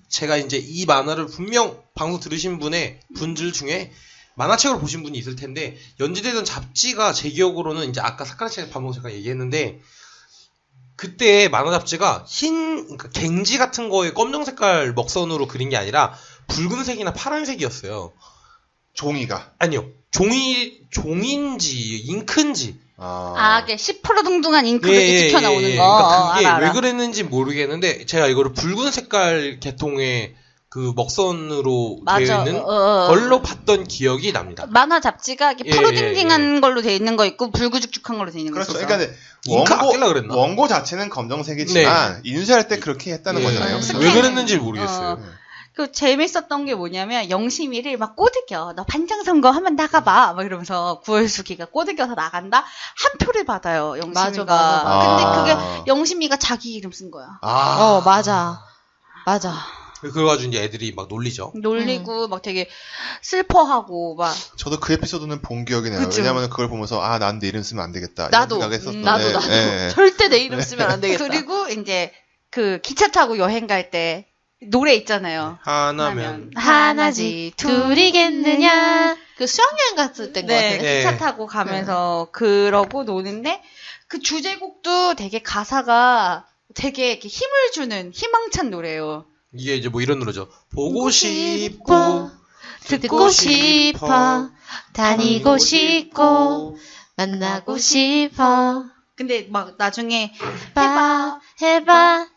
제가 이제 이 만화를 분명 방송 들으신 분들 중에 만화책으로 보신 분이 있을 텐데 연재되던 잡지가 제 기억으로는 이제 아까 사카라치의 방송 제가 얘기했는데 그때 만화 잡지가 그러니까 갱지 같은 거에 검정 색깔 먹선으로 그린 게 아니라 붉은색이나 파란색이었어요. 종이가? 아니요. 종인지 잉크인지. 이게 시퍼러둥둥한 잉크가 이렇게 튀어나오는 거. 그러니까 그게 알아. 왜 그랬는지 모르겠는데 제가 이거를 붉은 색깔 계통의 그 먹선으로 되어 있는 걸로 봤던 기억이 납니다. 만화 잡지가 이렇게 푸르딩딩한 걸로 되어 있는 거 있고 불구죽죽한 걸로 되어 있는 거 있어요. 그렇죠. 그러니까 원고 자체는 검정색이지만 인쇄할 때 그렇게 했다는 거잖아요. 왜 그랬는지 모르겠어요. 그 재밌었던 게 뭐냐면 영심이를 막 꼬드겨. 너 반장 선거 한번 나가봐. 막 이러면서 구월수기가 꼬드겨서 나간다. 한 표를 받아요. 영심이가. 근데 그게 영심이가 자기 이름 쓴 거야. 맞아. 그래가지고 이제 애들이 막 놀리죠. 놀리고 막 되게 슬퍼하고 막. 저도 그 에피소드는 본 기억이 나요. 그쵸? 왜냐면 그걸 보면서 난 내 이름 쓰면 안 되겠다. 나도. 절대 내 이름 쓰면 안 되겠다. 그리고 이제 그 기차 타고 여행 갈 때 노래 있잖아요. 하나면 하나지 둘이겠느냐. 그 수학여행 갔을 때인 것 같아요. 기차 타고 가면서 그러고 노는데 그 주제곡도 되게 가사가 되게 이렇게 힘을 주는 희망찬 노래예요. 이게 이제 뭐 이런 노래죠. 보고 싶고 듣고 싶어 다니고 싶고 만나고 싶어. 근데 막 나중에 해봐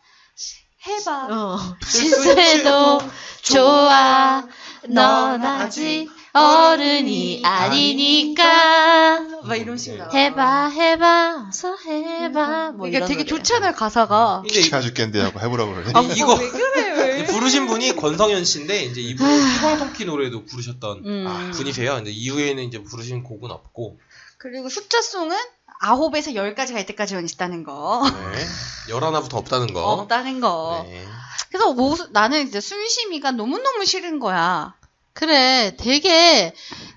실수해도 좋아 넌 아직 어른이 아니니까 막 이런 식으로 해봐 어서 해봐 뭐 이게 되게 좋잖아요 가사가. 귀찮아 죽겠는데 하고 해보라고 그러네. 이거 왜 그래? 부르신 분이 권성현 씨인데 이제 이분 희망토끼 노래도 부르셨던 분이세요. 근데 이후에는 이제 부르신 곡은 없고. 그리고 숫자송은 9에서 10까지 갈 때까지만 있다는 거. 네. 11부터 없다는 거. 없다는 거. 네. 그래서 나는 이제 순심이가 너무너무 싫은 거야. 그래, 되게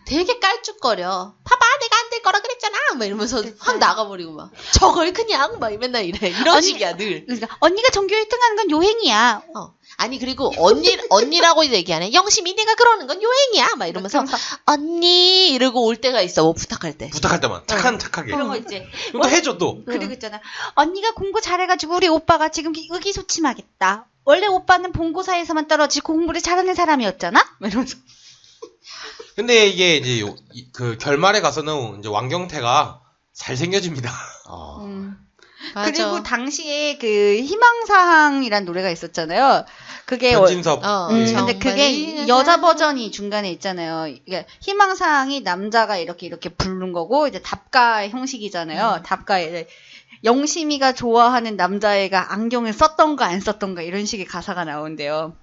깔쭉거려. 봐봐, 내가 안 거라 그랬잖아 막 이러면서 확 나가버리고 막 저걸 그냥 막 맨날 이래 이런 식이야 늘. 그러니까 언니가 전교 1등하는 건 요행이야. 아니 그리고 언니라고 얘기하네. 영심이 내가 그러는 건 요행이야 막 이러면서 언니 이러고 올 때가 있어. 뭐 부탁할 때만 착하게 그런 거 이제 또 해줘 또. 그리고 있잖아 언니가 공부 잘해가지고 우리 오빠가 지금 의기소침하겠다. 원래 오빠는 본고사에서만 떨어지고 공부를 잘하는 사람이었잖아. 이러면서. 근데 이게 이제 그 결말에 가서는 이제 왕경태가 잘생겨집니다. 그리고 당시에 그 희망사항이란 노래가 있었잖아요. 그게 변진섭. 근데 그게 여자 버전이 중간에 있잖아요. 이게 희망사항이 남자가 이렇게 부른 거고 이제 답가 형식이잖아요. 답가에 영심이가 좋아하는 남자애가 안경을 썼던가 안 썼던가 이런 식의 가사가 나온대요.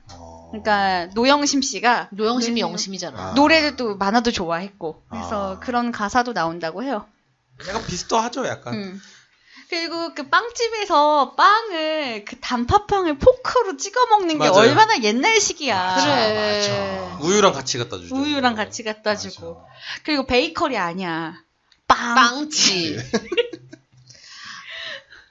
그러니까 노영심 씨가 노영심이 영심이잖아. 노래를 또 만화도 좋아했고 그래서 그런 가사도 나온다고 해요. 약간 비슷하죠, 약간. 그리고 그 빵집에서 빵을 그 단팥빵을 포크로 찍어 먹는 게 얼마나 옛날식이야. 그래. 맞아. 우유랑 같이 갖다 주죠. 우유랑 같이 갖다 주고. 그리고 베이커리 아니야. 빵집.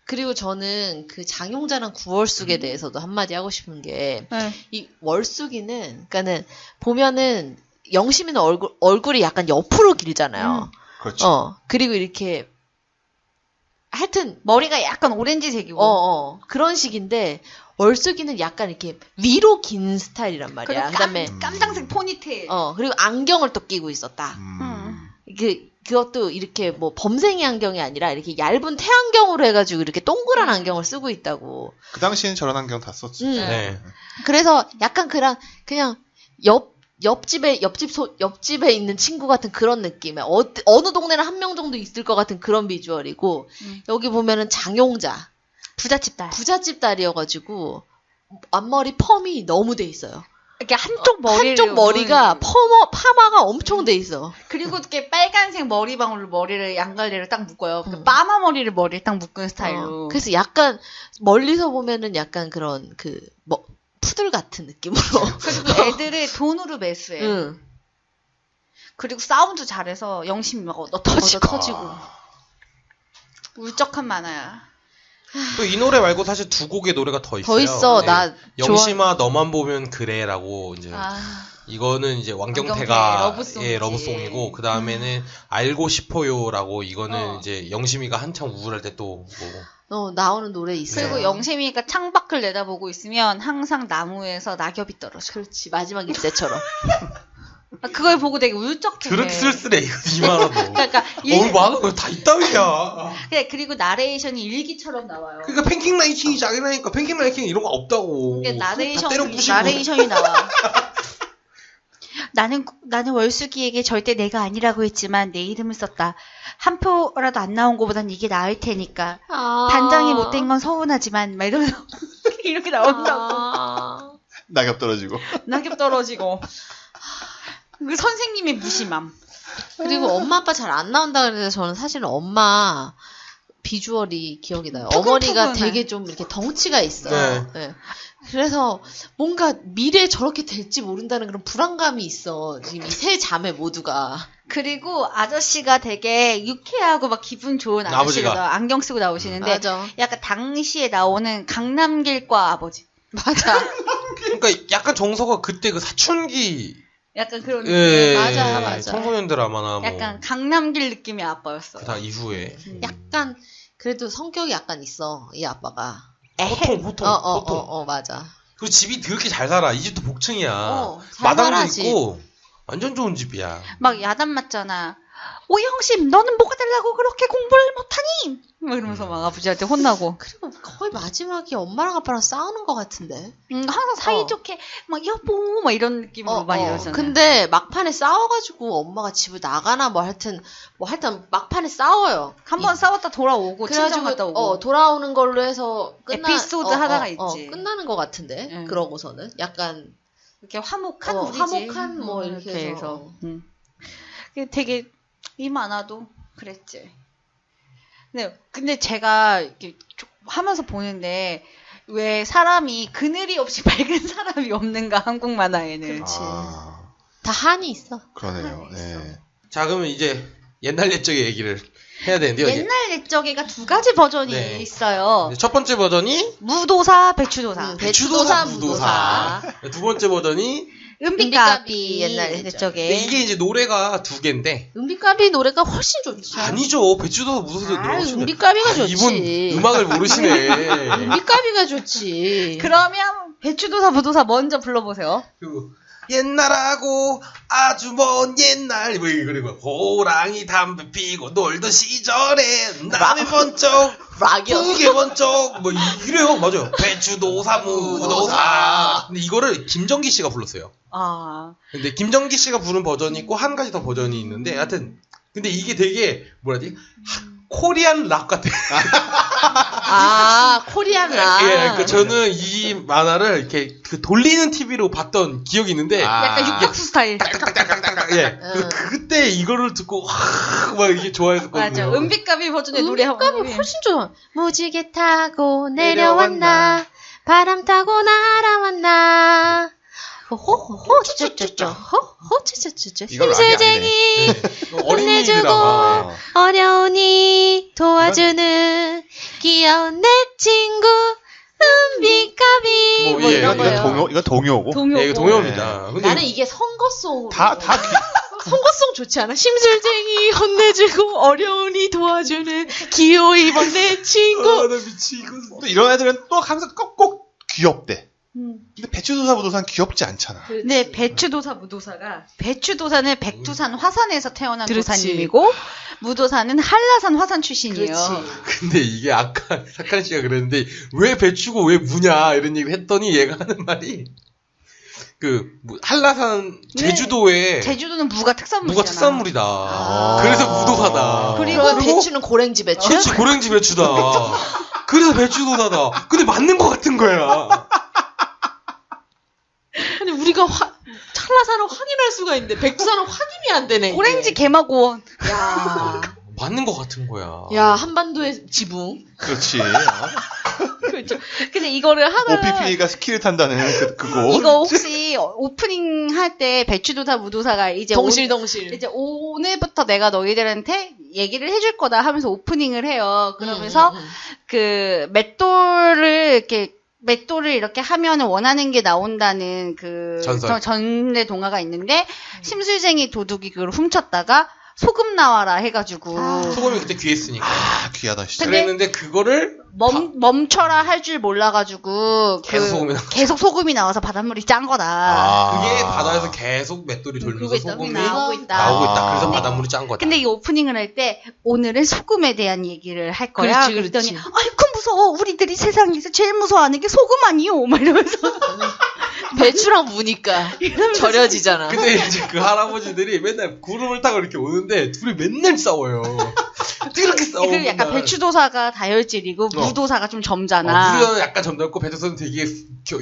그리고 저는 그 장용자랑 구월숙에 대해서도 한마디 하고 싶은 게, 이 월숙이는, 그러니까는, 보면은, 영심이는 얼굴이 약간 옆으로 길잖아요. 그렇죠. 그리고 이렇게, 하여튼, 머리가 약간 오렌지색이고. 그런 식인데, 월숙이는 약간 이렇게 위로 긴 스타일이란 말이야. 그다음에, 깜장색 포니테일. 그리고 안경을 또 끼고 있었다. 그것도 이렇게 뭐 범생이 안경이 아니라 이렇게 얇은 태안경으로 해가지고 이렇게 동그란 안경을 쓰고 있다고. 그 당시엔 저런 안경 다 썼지. 네. 그래서 약간 그냥 옆집에 있는 친구 같은 그런 느낌이야. 어느 동네는 한 명 정도 있을 것 같은 그런 비주얼이고, 여기 보면은 장용자. 부잣집 딸이어가지고, 앞머리 펌이 너무 돼 있어요. 이렇게 한쪽 머리가 파마가 엄청 돼 있어. 그리고 이렇게 빨간색 머리방울로 머리를 양갈래로 딱 묶어요. 그 빠마 머리를 머리에 딱 묶은 스타일로. 그래서 약간 멀리서 보면은 약간 그런 푸들 같은 느낌으로. 그리고 애들을 돈으로 매수해. 그리고 싸움도 잘해서 영심이 막 터지고. 울적한 만화야. 또 이 노래 말고 사실 두 곡의 노래가 더 있어요. 더 있어. 나 영심아 너만 보면 그래라고 이제 이거는 이제 왕경태가 러브송이고 그 다음에는 알고 싶어요라고 이거는 이제 영심이가 한창 우울할 때 또 나오는 노래 있어요. 그리고 영심이가 창밖을 내다보고 있으면 항상 나무에서 낙엽이 떨어져. 그렇지. 마지막 잎새처럼. 그걸 보고 되게 울적해. 드럽게 쓸쓸해 이 만화도. 그러니까 만화가 다 이따위야. 그리고 나레이션이 일기처럼 나와요. 그러니까 팬킹라이팅이 짱이라니까. 팬킹라이팅 이런 거 없다고. 나레이션이 나와. 나는 월숙이에게 절대 내가 아니라고 했지만 내 이름을 썼다. 한 표라도 안 나온 거보단 이게 나을 테니까. 단장이 못된 건 서운하지만 막 이러면서 이렇게 나온다고. 낙엽 떨어지고. 그 선생님의 무심함. 그리고 엄마 아빠 잘 안 나온다 그래서 저는 사실은 엄마 비주얼이 기억이 나요. 어머니가 되게 좀 이렇게 덩치가 있어요. 네. 그래서 뭔가 미래에 저렇게 될지 모른다는 그런 불안감이 있어. 지금 이 세 자매 모두가. 그리고 아저씨가 되게 유쾌하고 막 기분 좋은 아저씨가 안경 쓰고 나오시는데 약간 당시에 나오는 강남길과 아버지. 맞아. 그러니까 약간 정서가 그때 그 사춘기 약간 그런 느낌. 맞아. 청소년들 아마나 약간 강남길 느낌의 아빠였어. 다 이후에. 약간 그래도 성격이 약간 있어 이 아빠가. 보통. 맞아. 그리고 집이 그렇게 잘 살아. 이 집도 복층이야. 마당도 있고 완전 좋은 집이야. 막 야단 맞잖아. 오영심 너는 뭐가 되려고 그렇게 공부를 못하니? 막 이러면서 막 아버지한테 혼나고. 그리고 거의 마지막에 엄마랑 아빠랑 싸우는 것 같은데. 항상 사이좋게 막 여보 막 이런 느낌으로 많이 이러잖아요. 근데 막판에 싸워가지고 엄마가 집을 나가나 뭐 하여튼 막판에 싸워요. 한번 싸웠다 돌아오고 친정 갔다 오고. 돌아오는 걸로 해서 에피소드 하다가 있지. 끝나는 것 같은데. 그러고서는 약간 이렇게 화목한 화목한 뭐 이렇게 해서. 되게 이 만화도 그랬지. 근데 제가 이렇게 하면서 보는데 왜 사람이 그늘이 없이 밝은 사람이 없는가 한국 만화에는. 그렇지. 다 한이 있어. 그러네요. 네. 자 그러면 이제 옛날 옛적의 얘기를 해야 되는데요. 옛날 옛적에가 두 가지 버전이 네. 있어요. 첫 번째 버전이 무도사, 배추도사. 배추도사, 무도사. 두 번째 버전이 은비까비 옛날 옛적에. 이게 이제 노래가 두 개인데. 은비까비 노래가 훨씬 좋지. 아니죠. 배추도사, 무도사 노래가 훨씬 좋지. 은비까비가 좋지. 이분 음악을 모르시네. 은비까비가 좋지. 그러면 배추도사, 무도사 먼저 불러보세요. 옛날하고 아주 먼 옛날 그리고 호랑이 담배 피고 놀던 시절에 남이 번쩍 북이 번쩍 뭐 이래요. 맞아요. 배추도사 무도사. 근데 이거를 김정기 씨가 불렀어요. 근데 김정기 씨가 부른 버전이 있고 한 가지 더 버전이 있는데 하여튼 근데 이게 되게 뭐라지 코리안 락 같아. 코리안 락. 예, 그러니까 저는 이 만화를 이렇게 그 돌리는 TV로 봤던 기억이 있는데 약간 육각수 스타일. 딱딱딱딱딱. 예. 그때 이거를 듣고 막 이게 좋아했었거든요. 맞아. 은비까비 버전의 노래 은비까비 훨씬 좋아. 무지개 타고 내려왔나 바람 타고 날아왔나. 힘세쟁이 혼내주고 어려우니 도와주는 귀여운 내 친구 은비까비 뭐 이런 거예요. 이건 동요고. 네, 이거 동요입니다. 근데 나는 이게 선거송 다 선거송 좋지 않아? 심술쟁이 혼내주고 어려우니 도와주는 귀여운 내 친구. 나 미치고. 또 이런 애들은 또 항상 꼭 귀엽대. 근데 배추도사 무도사는 귀엽지 않잖아. 네, 배추도사 무도사가 배추도사는 백두산 화산에서 태어난 도사님이고 무도사는 한라산 화산 출신이에요. 그렇지. 근데 이게 아까 사카리 씨가 그랬는데 왜 배추고 왜 무냐 이런 얘기를 했더니 얘가 하는 말이 한라산 제주도에 제주도는 무가 특산물이잖아. 무가 특산물이다. 그래서 무도사다. 그리고 배추는 고랭지 배추. 그렇지, 고랭지 배추다. 그래서 배추도사다. 근데 맞는 것 같은 거야. 아니 우리가 한라산을 확인할 수가 있는데 백두산은 확인이 안 되네. 고랭지 개마고원. 야 맞는 것 같은 거야. 야 한반도의 지붕. 그렇지. 그렇죠. 근데 이거를 하다가 OPP가 스키를 탄다는 그거. 이거 혹시 오프닝 할 때 배추도사 무도사가 이제 동실 이제 오늘부터 내가 너희들한테 얘기를 해줄 거다 하면서 오프닝을 해요. 그러면서 그 맷돌을 이렇게 하면 원하는 게 나온다는 그 전래 동화가 있는데 심술쟁이 도둑이 그걸 훔쳤다가 소금 나와라 해가지고 소금이 그때 귀했으니까 귀하다 진짜. 그랬는데 그거를 멈춰라 할 줄 몰라가지고 계속 소금이 나와서 바닷물이 짠 거다. 그게 바다에서 계속 맷돌이 돌면서 소금이 나오고 있다. 그래서 바닷물이 짠 거다. 근데 이 오프닝을 할 때 오늘은 소금에 대한 얘기를 할 거야. 그랬더니 아이고 무서워. 우리들이 세상에서 제일 무서워하는 게 소금 아니요. 막 이러면서 배추랑 무니까 절여지잖아. 근데 이제 그 할아버지들이 맨날 구름을 타고 이렇게 오는데 둘이 맨날 싸워요. 이렇게 싸워. 그리고 약간 배추도사가 다혈질이고 무도사가 좀 점잖아. 무도사는 약간 점잖고 배추도사는 되게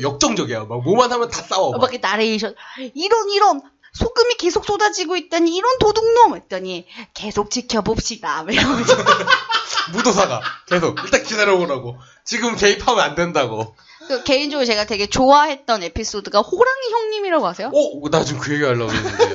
역정적이야. 막 뭐만 하면 다 싸워. 막 나레이션 이런 소금이 계속 쏟아지고 있다니 이런 도둑놈 했더니 계속 지켜봅시다. 이러면서 무도사가 계속 일단 기다려보라고. 지금 개입하면 안 된다고. 개인적으로 제가 되게 좋아했던 에피소드가 호랑이 형님이라고 아세요? 나 지금 그 얘기 하려고 했는데.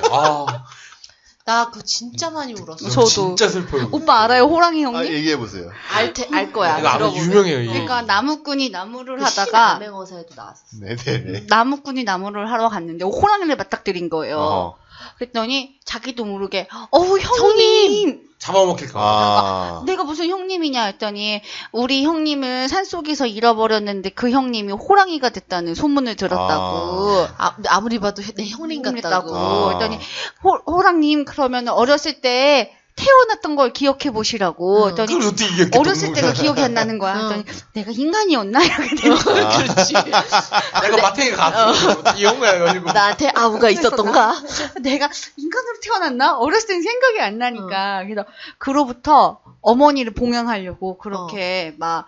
나 그거 진짜 많이 울었어. 저도. 진짜 슬퍼요. 오빠 알아요, 호랑이 형님? 얘기해보세요. 알 거야. 이거 아마 유명해요. 그러니까 나무꾼이 나무를 하다가 남행어사에도 나왔었어. 네네네. 나무꾼이 나무를 하러 갔는데 호랑이를 맞닥뜨린 거예요. 그랬더니 자기도 모르게 형님 잡아먹힐까. 내가 무슨 형님이냐 했더니 우리 형님을 산속에서 잃어버렸는데 그 형님이 호랑이가 됐다는 소문을 들었다고. 아무리 봐도 내 형님 같다고. 그랬더니 호랑님 그러면 어렸을 때 태어났던 걸 기억해 보시라고. 했더니 어렸을 때가 기억이 안 나는 거야. 했더니 내가 인간이었나 이렇게 된 거야. 그렇지. 내가 마탱이 갔어. 이런 거야 가지고. 나한테 아우가 있었던가. 내가 인간으로 태어났나? 어렸을 땐 생각이 안 나니까. 그래서 그로부터 어머니를 봉양하려고 그렇게 막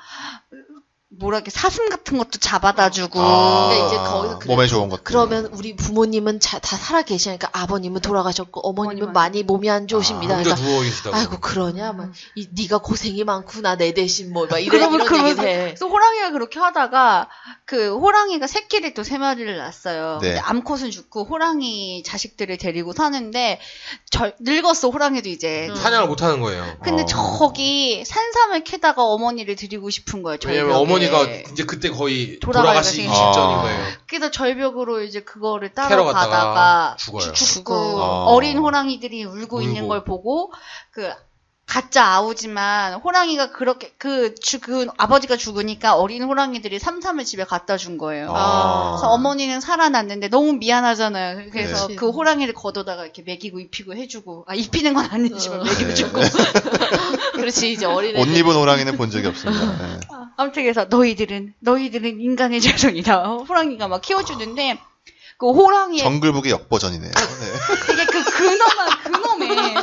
뭐랄까 사슴 같은 것도 잡아다주고. 그러니까 이제 거기서 몸에 좋은 것. 그러면 우리 부모님은 다 살아 계시니까 아버님은 돌아가셨고 어머님은 많이 몸이 안 좋으십니다. 혼자 누워 계시다고. 아이고 그러냐, 막 네가 고생이 많구나 내 대신 뭐 막 이런 얘기를 해. 그래서 호랑이가 그렇게 하다가 그 호랑이가 새끼를 또 3마리를 낳았어요. 네. 근데 암컷은 죽고 호랑이 자식들을 데리고 사는데 늙었어 호랑이도 이제. 사냥을 못 하는 거예요. 근데 저기 산삼을 캐다가 어머니를 드리고 싶은 거예요. 왜냐면 어머니가 이제 그때 거의 돌아가시기 직전인 거예요. 그래서 절벽으로 이제 그거를 따라가다가 죽고 어린 호랑이들이 울고 있는 걸 보고 그 가짜 아우지만 호랑이가 그렇게 그 아버지가 죽으니까 어린 호랑이들이 삼삼을 집에 갖다 준 거예요. 그래서 어머니는 살아났는데 너무 미안하잖아요. 그래서 그 호랑이를 걷어다가 이렇게 먹이고 입히고 해주고 입히는 건 아니지만 먹여주고. 그렇지 이제 어린애. 옷 입은 호랑이는 본 적이 없습니다. 네. 아무튼 그래서 너희들은 인간의 자손이다. 호랑이가 막 키워주는데 그 호랑이의 정글북의 역버전이네요. 네. 되게 그놈의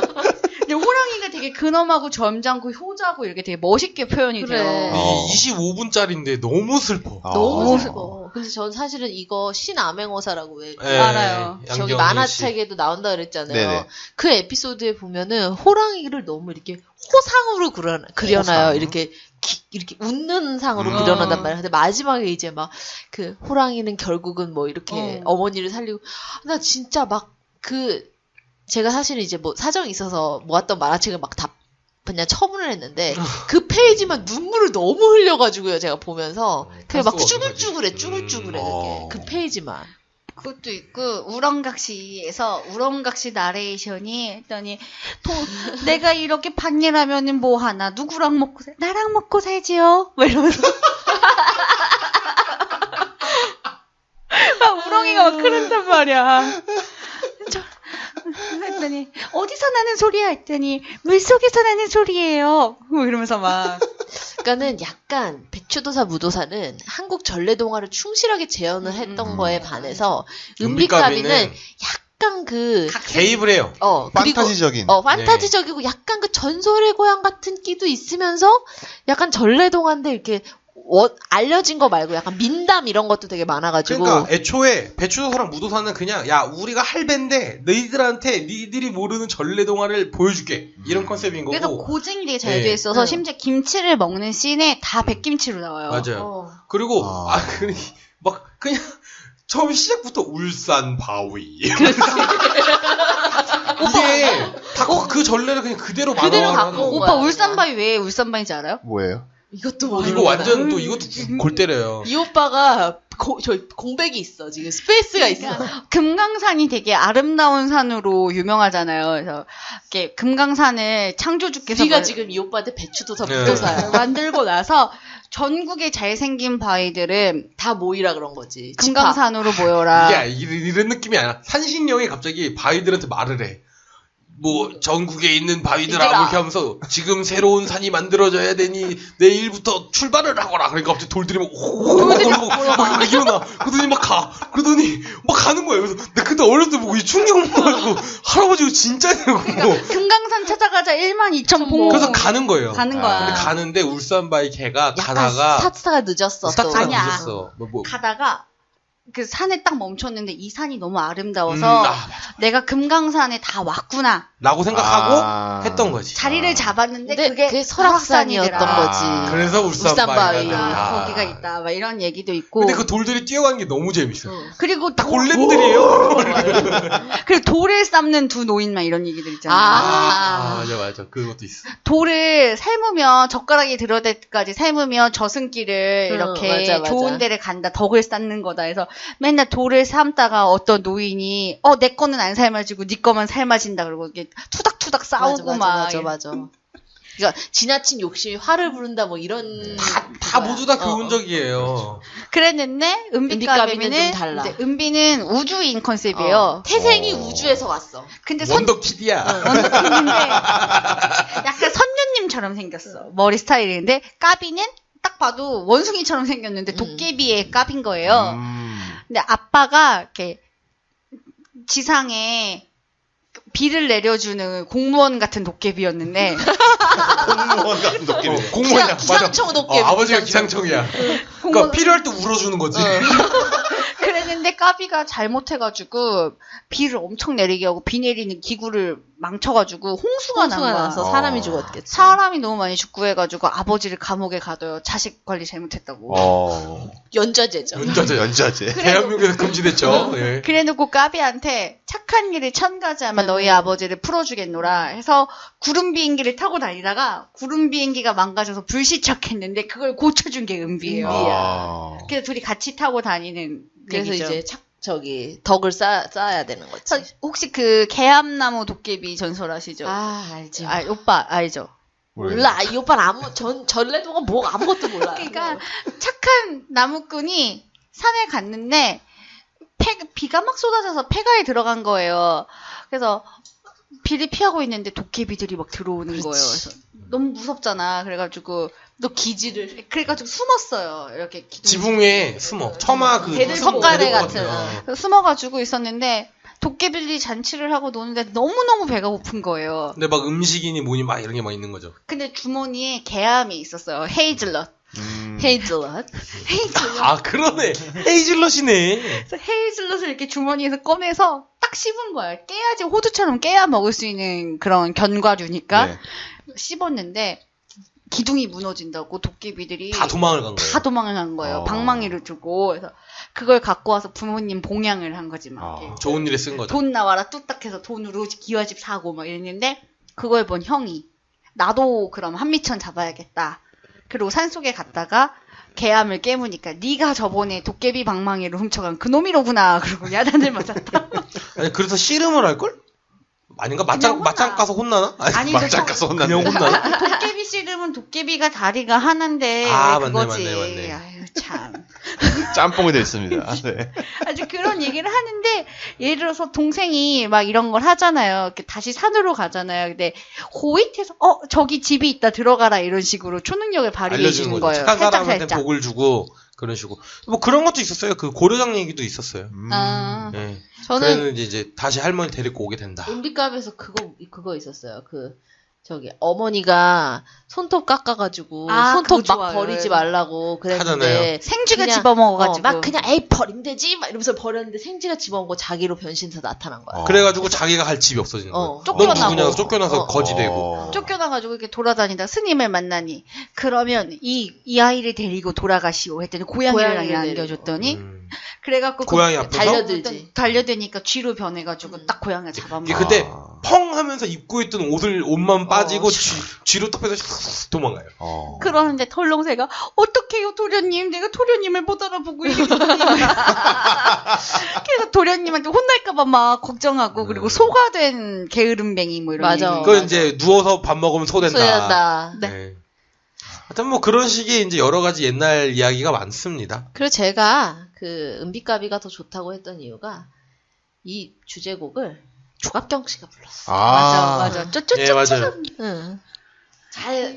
호랑이가 되게 근엄하고 점잖고 효자고 이렇게 되게 멋있게 표현이 돼요. 25분짜리인데 너무 슬퍼. 너무 슬퍼. 근데 전 사실은 이거 신암행어사라고 왜 알아요. 저기 만화책에도 나온다 그랬잖아요. 네네. 그 에피소드에 보면은 호랑이를 너무 이렇게 호상으로 그려놔요. 호상. 이렇게 웃는 상으로 그려놓단 말이야. 근데 마지막에 이제 막 그 호랑이는 결국은 뭐 이렇게 어머니를 살리고 나 진짜 막 제가 사실은 이제 뭐 사정이 있어서 모았던 만화책을 막 다 그냥 처분을 했는데 그 페이지만 눈물을 너무 흘려가지고요. 제가 보면서 그게 막 쭈글쭈글해 이렇게 그 페이지만. 그것도 있고 우렁각시에서 우렁각시 나레이션이 했더니 내가 이렇게 반일하면은 뭐 하나 누구랑 먹고 나랑 먹고 살지요? 뭐 이러면서 우렁이가 막 그런단 말이야. 했더니 어디서 나는 소리야 했더니 물속에서 나는 소리예요. 뭐 이러면서 막. 그러니까는 약간 백추도사 무도사는 한국 전래동화를 충실하게 재현을 했던 거에 반해서 은비까비는 약간 개입을 해요. 판타지적인. 판타지적이고 약간 그 전설의 고향 같은 끼도 있으면서 약간 전래동화인데 이렇게 알려진 거 말고 약간 민담 이런 것도 되게 많아가지고. 그러니까 애초에 배추도사랑 무도사는 그냥 야 우리가 할배인데 너희들한테 니들이 모르는 전래동화를 보여줄게 이런 컨셉인 거고. 그래서 고증이 되게 잘 돼 있어서 심지어 김치를 먹는 씬에 다 백김치로 나와요. 맞아요. 그리고 막 그냥 처음 시작부터 울산 바위. 이게 다 그 전래를 그냥 그대로 만화하는 거. 오빠 울산바위 왜 울산바위인지 알아요? 뭐예요? 이것도 이거 완전 또 이것도 골 때려요. 이 오빠가 저희 공백이 있어. 지금 스페이스가 있어. 금강산이 되게 아름다운 산으로 유명하잖아요. 그래서 이렇게 금강산을 창조주께서 우리가 지금 이 오빠한테 배추도사 무도사야. 만들고 나서 전국의 잘생긴 바위들은 다 모이라 그런 거지. 금강산으로 모여라. 이게 이런 느낌이 아니라 산신령이 갑자기 바위들한테 말을 해. 뭐 전국에 있는 바위들아 이렇게 하면서 지금 새로운 산이 만들어져야 되니 내일부터 출발을 하거라. 그러니까 갑자기 돌들이 막 막 일어나. 그러더니 막 가. 그러더니 막 가는 거예요. 그래서 내가 그때 어렸을 때 보고 이 충격 먹어가지고 할아버지가 진짜냐고. 그러니까 금강산 찾아가자 12,000 봉. 그래서 가는 거예요. 가는 거야. 근데 가는데 울산바위 걔가 가다가 스타트가 늦었어. 늦었어. 가다가 그 산에 딱 멈췄는데 이 산이 너무 아름다워서 내가 금강산에 다 왔구나 라고 생각하고 했던 거지. 자리를 잡았는데 그게 설악산이었던 거지. 그래서 울산바위가 거기가 있다 막 이런 얘기도 있고. 근데 그 돌들이 뛰어가는 게 너무 재밌어. 그리고 다 골렘들이에요. 그리고 돌을 삶는 두 노인만 이런 얘기들 있잖아요. 맞아 그것도 있어. 돌을 삶으면 젓가락이 들어갈 때까지 삶으면 저승길을 이렇게 맞아. 좋은 데를 간다. 덕을 쌓는 거다 해서 맨날 돌을 삶다가 어떤 노인이 내 거는 안 삶아지고 네 거만 삶아진다 그러고 이게 투닥투닥 싸우고 맞아. 그러니까 지나친 욕심이 화를 부른다 뭐 이런 다 모두 다 교훈적이에요. 그랬는데 은비까비는 좀 달라. 은비는 우주인 컨셉이에요. 태생이 우주에서 왔어. 근데 원더키드야. 원더키드인데 약간 선녀님처럼 생겼어. 머리 스타일인데 까비는 딱 봐도 원숭이처럼 생겼는데 도깨비의 까비인 거예요. 근데 아빠가 이렇게 지상에 비를 내려주는 공무원 같은 도깨비였는데 공무원 같은 도깨비. 공무원이야. 기상청 도깨비. 아버지가 기상청이야. 그러니까 필요할 때 울어주는 거지. 그랬는데 까비가 잘못해가지고 비를 엄청 내리게 하고 비 내리는 기구를 망쳐가지고 홍수가 나서 사람이 죽었겠지. 사람이 너무 많이 죽고 해가지고 아버지를 감옥에 가둬요. 자식 관리 잘못했다고. 연좌제죠. 연좌제. 대한민국에서 금지됐죠. 예. 그래놓고 까비한테 착한 일을 1000가지하면 너희 아버지를 풀어주겠노라 해서 구름 비행기를 타고 다니다가 구름 비행기가 망가져서 불시착했는데 그걸 고쳐준 게 은비예요. 그래서 둘이 같이 타고 다니는. 그래서 얘기죠. 이제 덕을 쌓아야 되는 거지. 혹시 그 개암나무 도깨비 전설 아시죠? 알지. 오빠 알죠? 몰라. 이 오빠는 전래도가 뭐 아무것도 몰라. 그러니까 착한 나무꾼이 산에 갔는데 비가 막 쏟아져서 폐가에 들어간 거예요. 그래서 비를 피하고 있는데 도깨비들이 막 들어오는 거예요. 그래서 너무 무섭잖아. 그래가지고 너 기지를 그래가지고 숨었어요. 이렇게 지붕에 숨어. 처마 그 성가래 같은 숨어가지고 있었는데 도깨비들이 잔치를 하고 노는데 너무너무 배가 고픈 거예요. 근데 막 음식이니 뭐니 막 이런 게 막 있는 거죠. 근데 주머니에 개암이 있었어요. 헤이즐넛. 헤이즐넛. 그러네. 헤이즐넛이네. 그래서 헤이즐넛을 이렇게 주머니에서 꺼내서 딱 씹은 거야. 깨야지 호두처럼 깨야 먹을 수 있는 그런 견과류니까. 네. 씹었는데 기둥이 무너진다고 도깨비들이 다 도망을 간 거예요. 방망이를 주고. 그래서 그걸 갖고 와서 부모님 봉양을 한 거지 막. 좋은 일에 쓴 거죠. 돈 나와라 뚝딱해서 돈으로 기와집 사고 막 이랬는데 그걸 본 형이 나도 그럼 한미천 잡아야겠다. 그리고 산속에 갔다가 개암을 깨무니까 네가 저번에 도깨비 방망이를 훔쳐간 그놈이로구나. 그러고 야단을 맞았다. 아니 그래서 씨름을 할걸? 아닌가? 맞짱 가서 혼나나? 아니 맞짱 가서 혼나나? 그냥 혼나나? 도깨비 씨름은 도깨비가 다리가 하나인데 그거지. 맞네. 아유 참. 짬뽕이 됐습니다. 네. 아주 그런 얘기를 하는데 예를 들어서 동생이 막 이런 걸 하잖아요. 다시 산으로 가잖아요. 근데 호잇해서 저기 집이 있다 들어가라 이런 식으로 초능력을 발휘해 주는 거예요. 착한 사람한테 복을 주고 그런 식으로 뭐 그런 것도 있었어요. 그 고려장 얘기도 있었어요. 네. 저는 이제 다시 할머니 데리고 오게 된다. 은비갑에서 그거 있었어요. 어머니가 손톱 깎아가지고 손톱 막 버리지 말라고 그랬는데 생쥐가 집어먹어가지고 막 그냥 에이 버리면 되지 막 이러면서 버렸는데 생쥐가 집어먹고 자기로 변신해서 나타난 거야. 그래가지고 자기가 갈 집이 없어지는 거야. 쫓겨나서 거지되고 쫓겨나가지고 이렇게 돌아다니다 스님을 만나니 그러면 이 아이를 데리고 돌아가시오 했더니 고양이를 안겨줬더니 그래갖고 고양이 앞에서 달려드니까 쥐로 변해가지고 딱 고양이를 잡아먹어. 그때 펑 하면서 입고 있던 옷만 빠지고 쥐로 딱 빼서 도망가요. 그러는데 털렁새가 어떡해요 도련님, 내가 도련님을 못 알아보고 이게 그래서 도련님한테 혼날까봐 막 걱정하고 그리고 소가 된 게으름뱅이 뭐 이런. 맞아. 그 이제 누워서 밥 먹으면 소된다. 네. 하여튼 뭐 그런 식의 이제 여러 가지 옛날 이야기가 많습니다. 그리고 제가 그 은비까비가 더 좋다고 했던 이유가 이 주제곡을 조갑경 씨가 불렀어. 맞아. 예, 맞아요. 응. 잘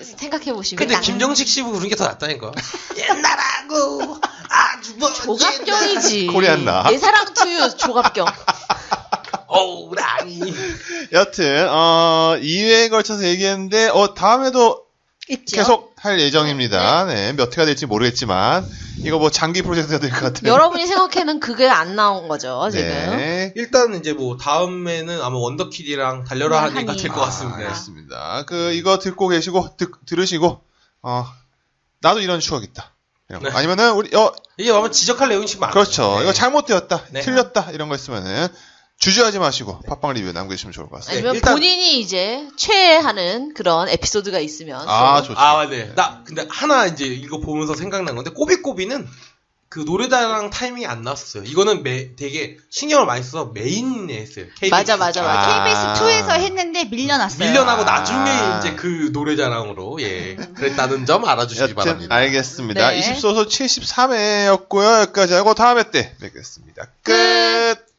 생각해 보시면. 근데 김정식 씨 부르는 게 더 낫다니까. 옛날하고 아주 조갑경이지. 코리안나. 내 사랑 투유 조갑경. 라니. 여튼 2회에 걸쳐서 얘기했는데 다음에도 있죠? 계속 할 예정입니다. 네, 몇 회가 될지 모르겠지만 이거 뭐 장기 프로젝트가 될 것 같아요. 여러분이 생각해는 그게 안 나온 거죠 지금. 네. 일단 이제 뭐 다음에는 아마 원더키드랑 달려라 하니가 될 것 같습니다. 알겠습니다. 이거 듣고 계시고 들으시고 나도 이런 추억 있다. 네. 아니면은 이게 아마 지적할 내용이 지금 많아요. 그렇죠. 네. 이거 잘못되었다, 네. 틀렸다 이런 거 있으면은. 주저하지 마시고 팟빵 리뷰 남겨주시면 좋을 것 같습니다. 아니면 본인이 이제 최애하는 그런 에피소드가 있으면 좋죠. 네. 나 근데 하나 이제 이거 보면서 생각난 건데 꼬비꼬비는 그 노래자랑 타이밍이 안 나왔었어요. 이거는 되게 신경을 많이 써서 메인에 했어요. KBS. 맞아. KBS 2에서 했는데 밀려났어요. 밀려나고 나중에 이제 그 노래자랑으로 그랬다는 점 알아주시기 바랍니다. 알겠습니다. 네. 20소서 73회였고요. 여기까지 하고 다음에 때 뵙겠습니다. 끝.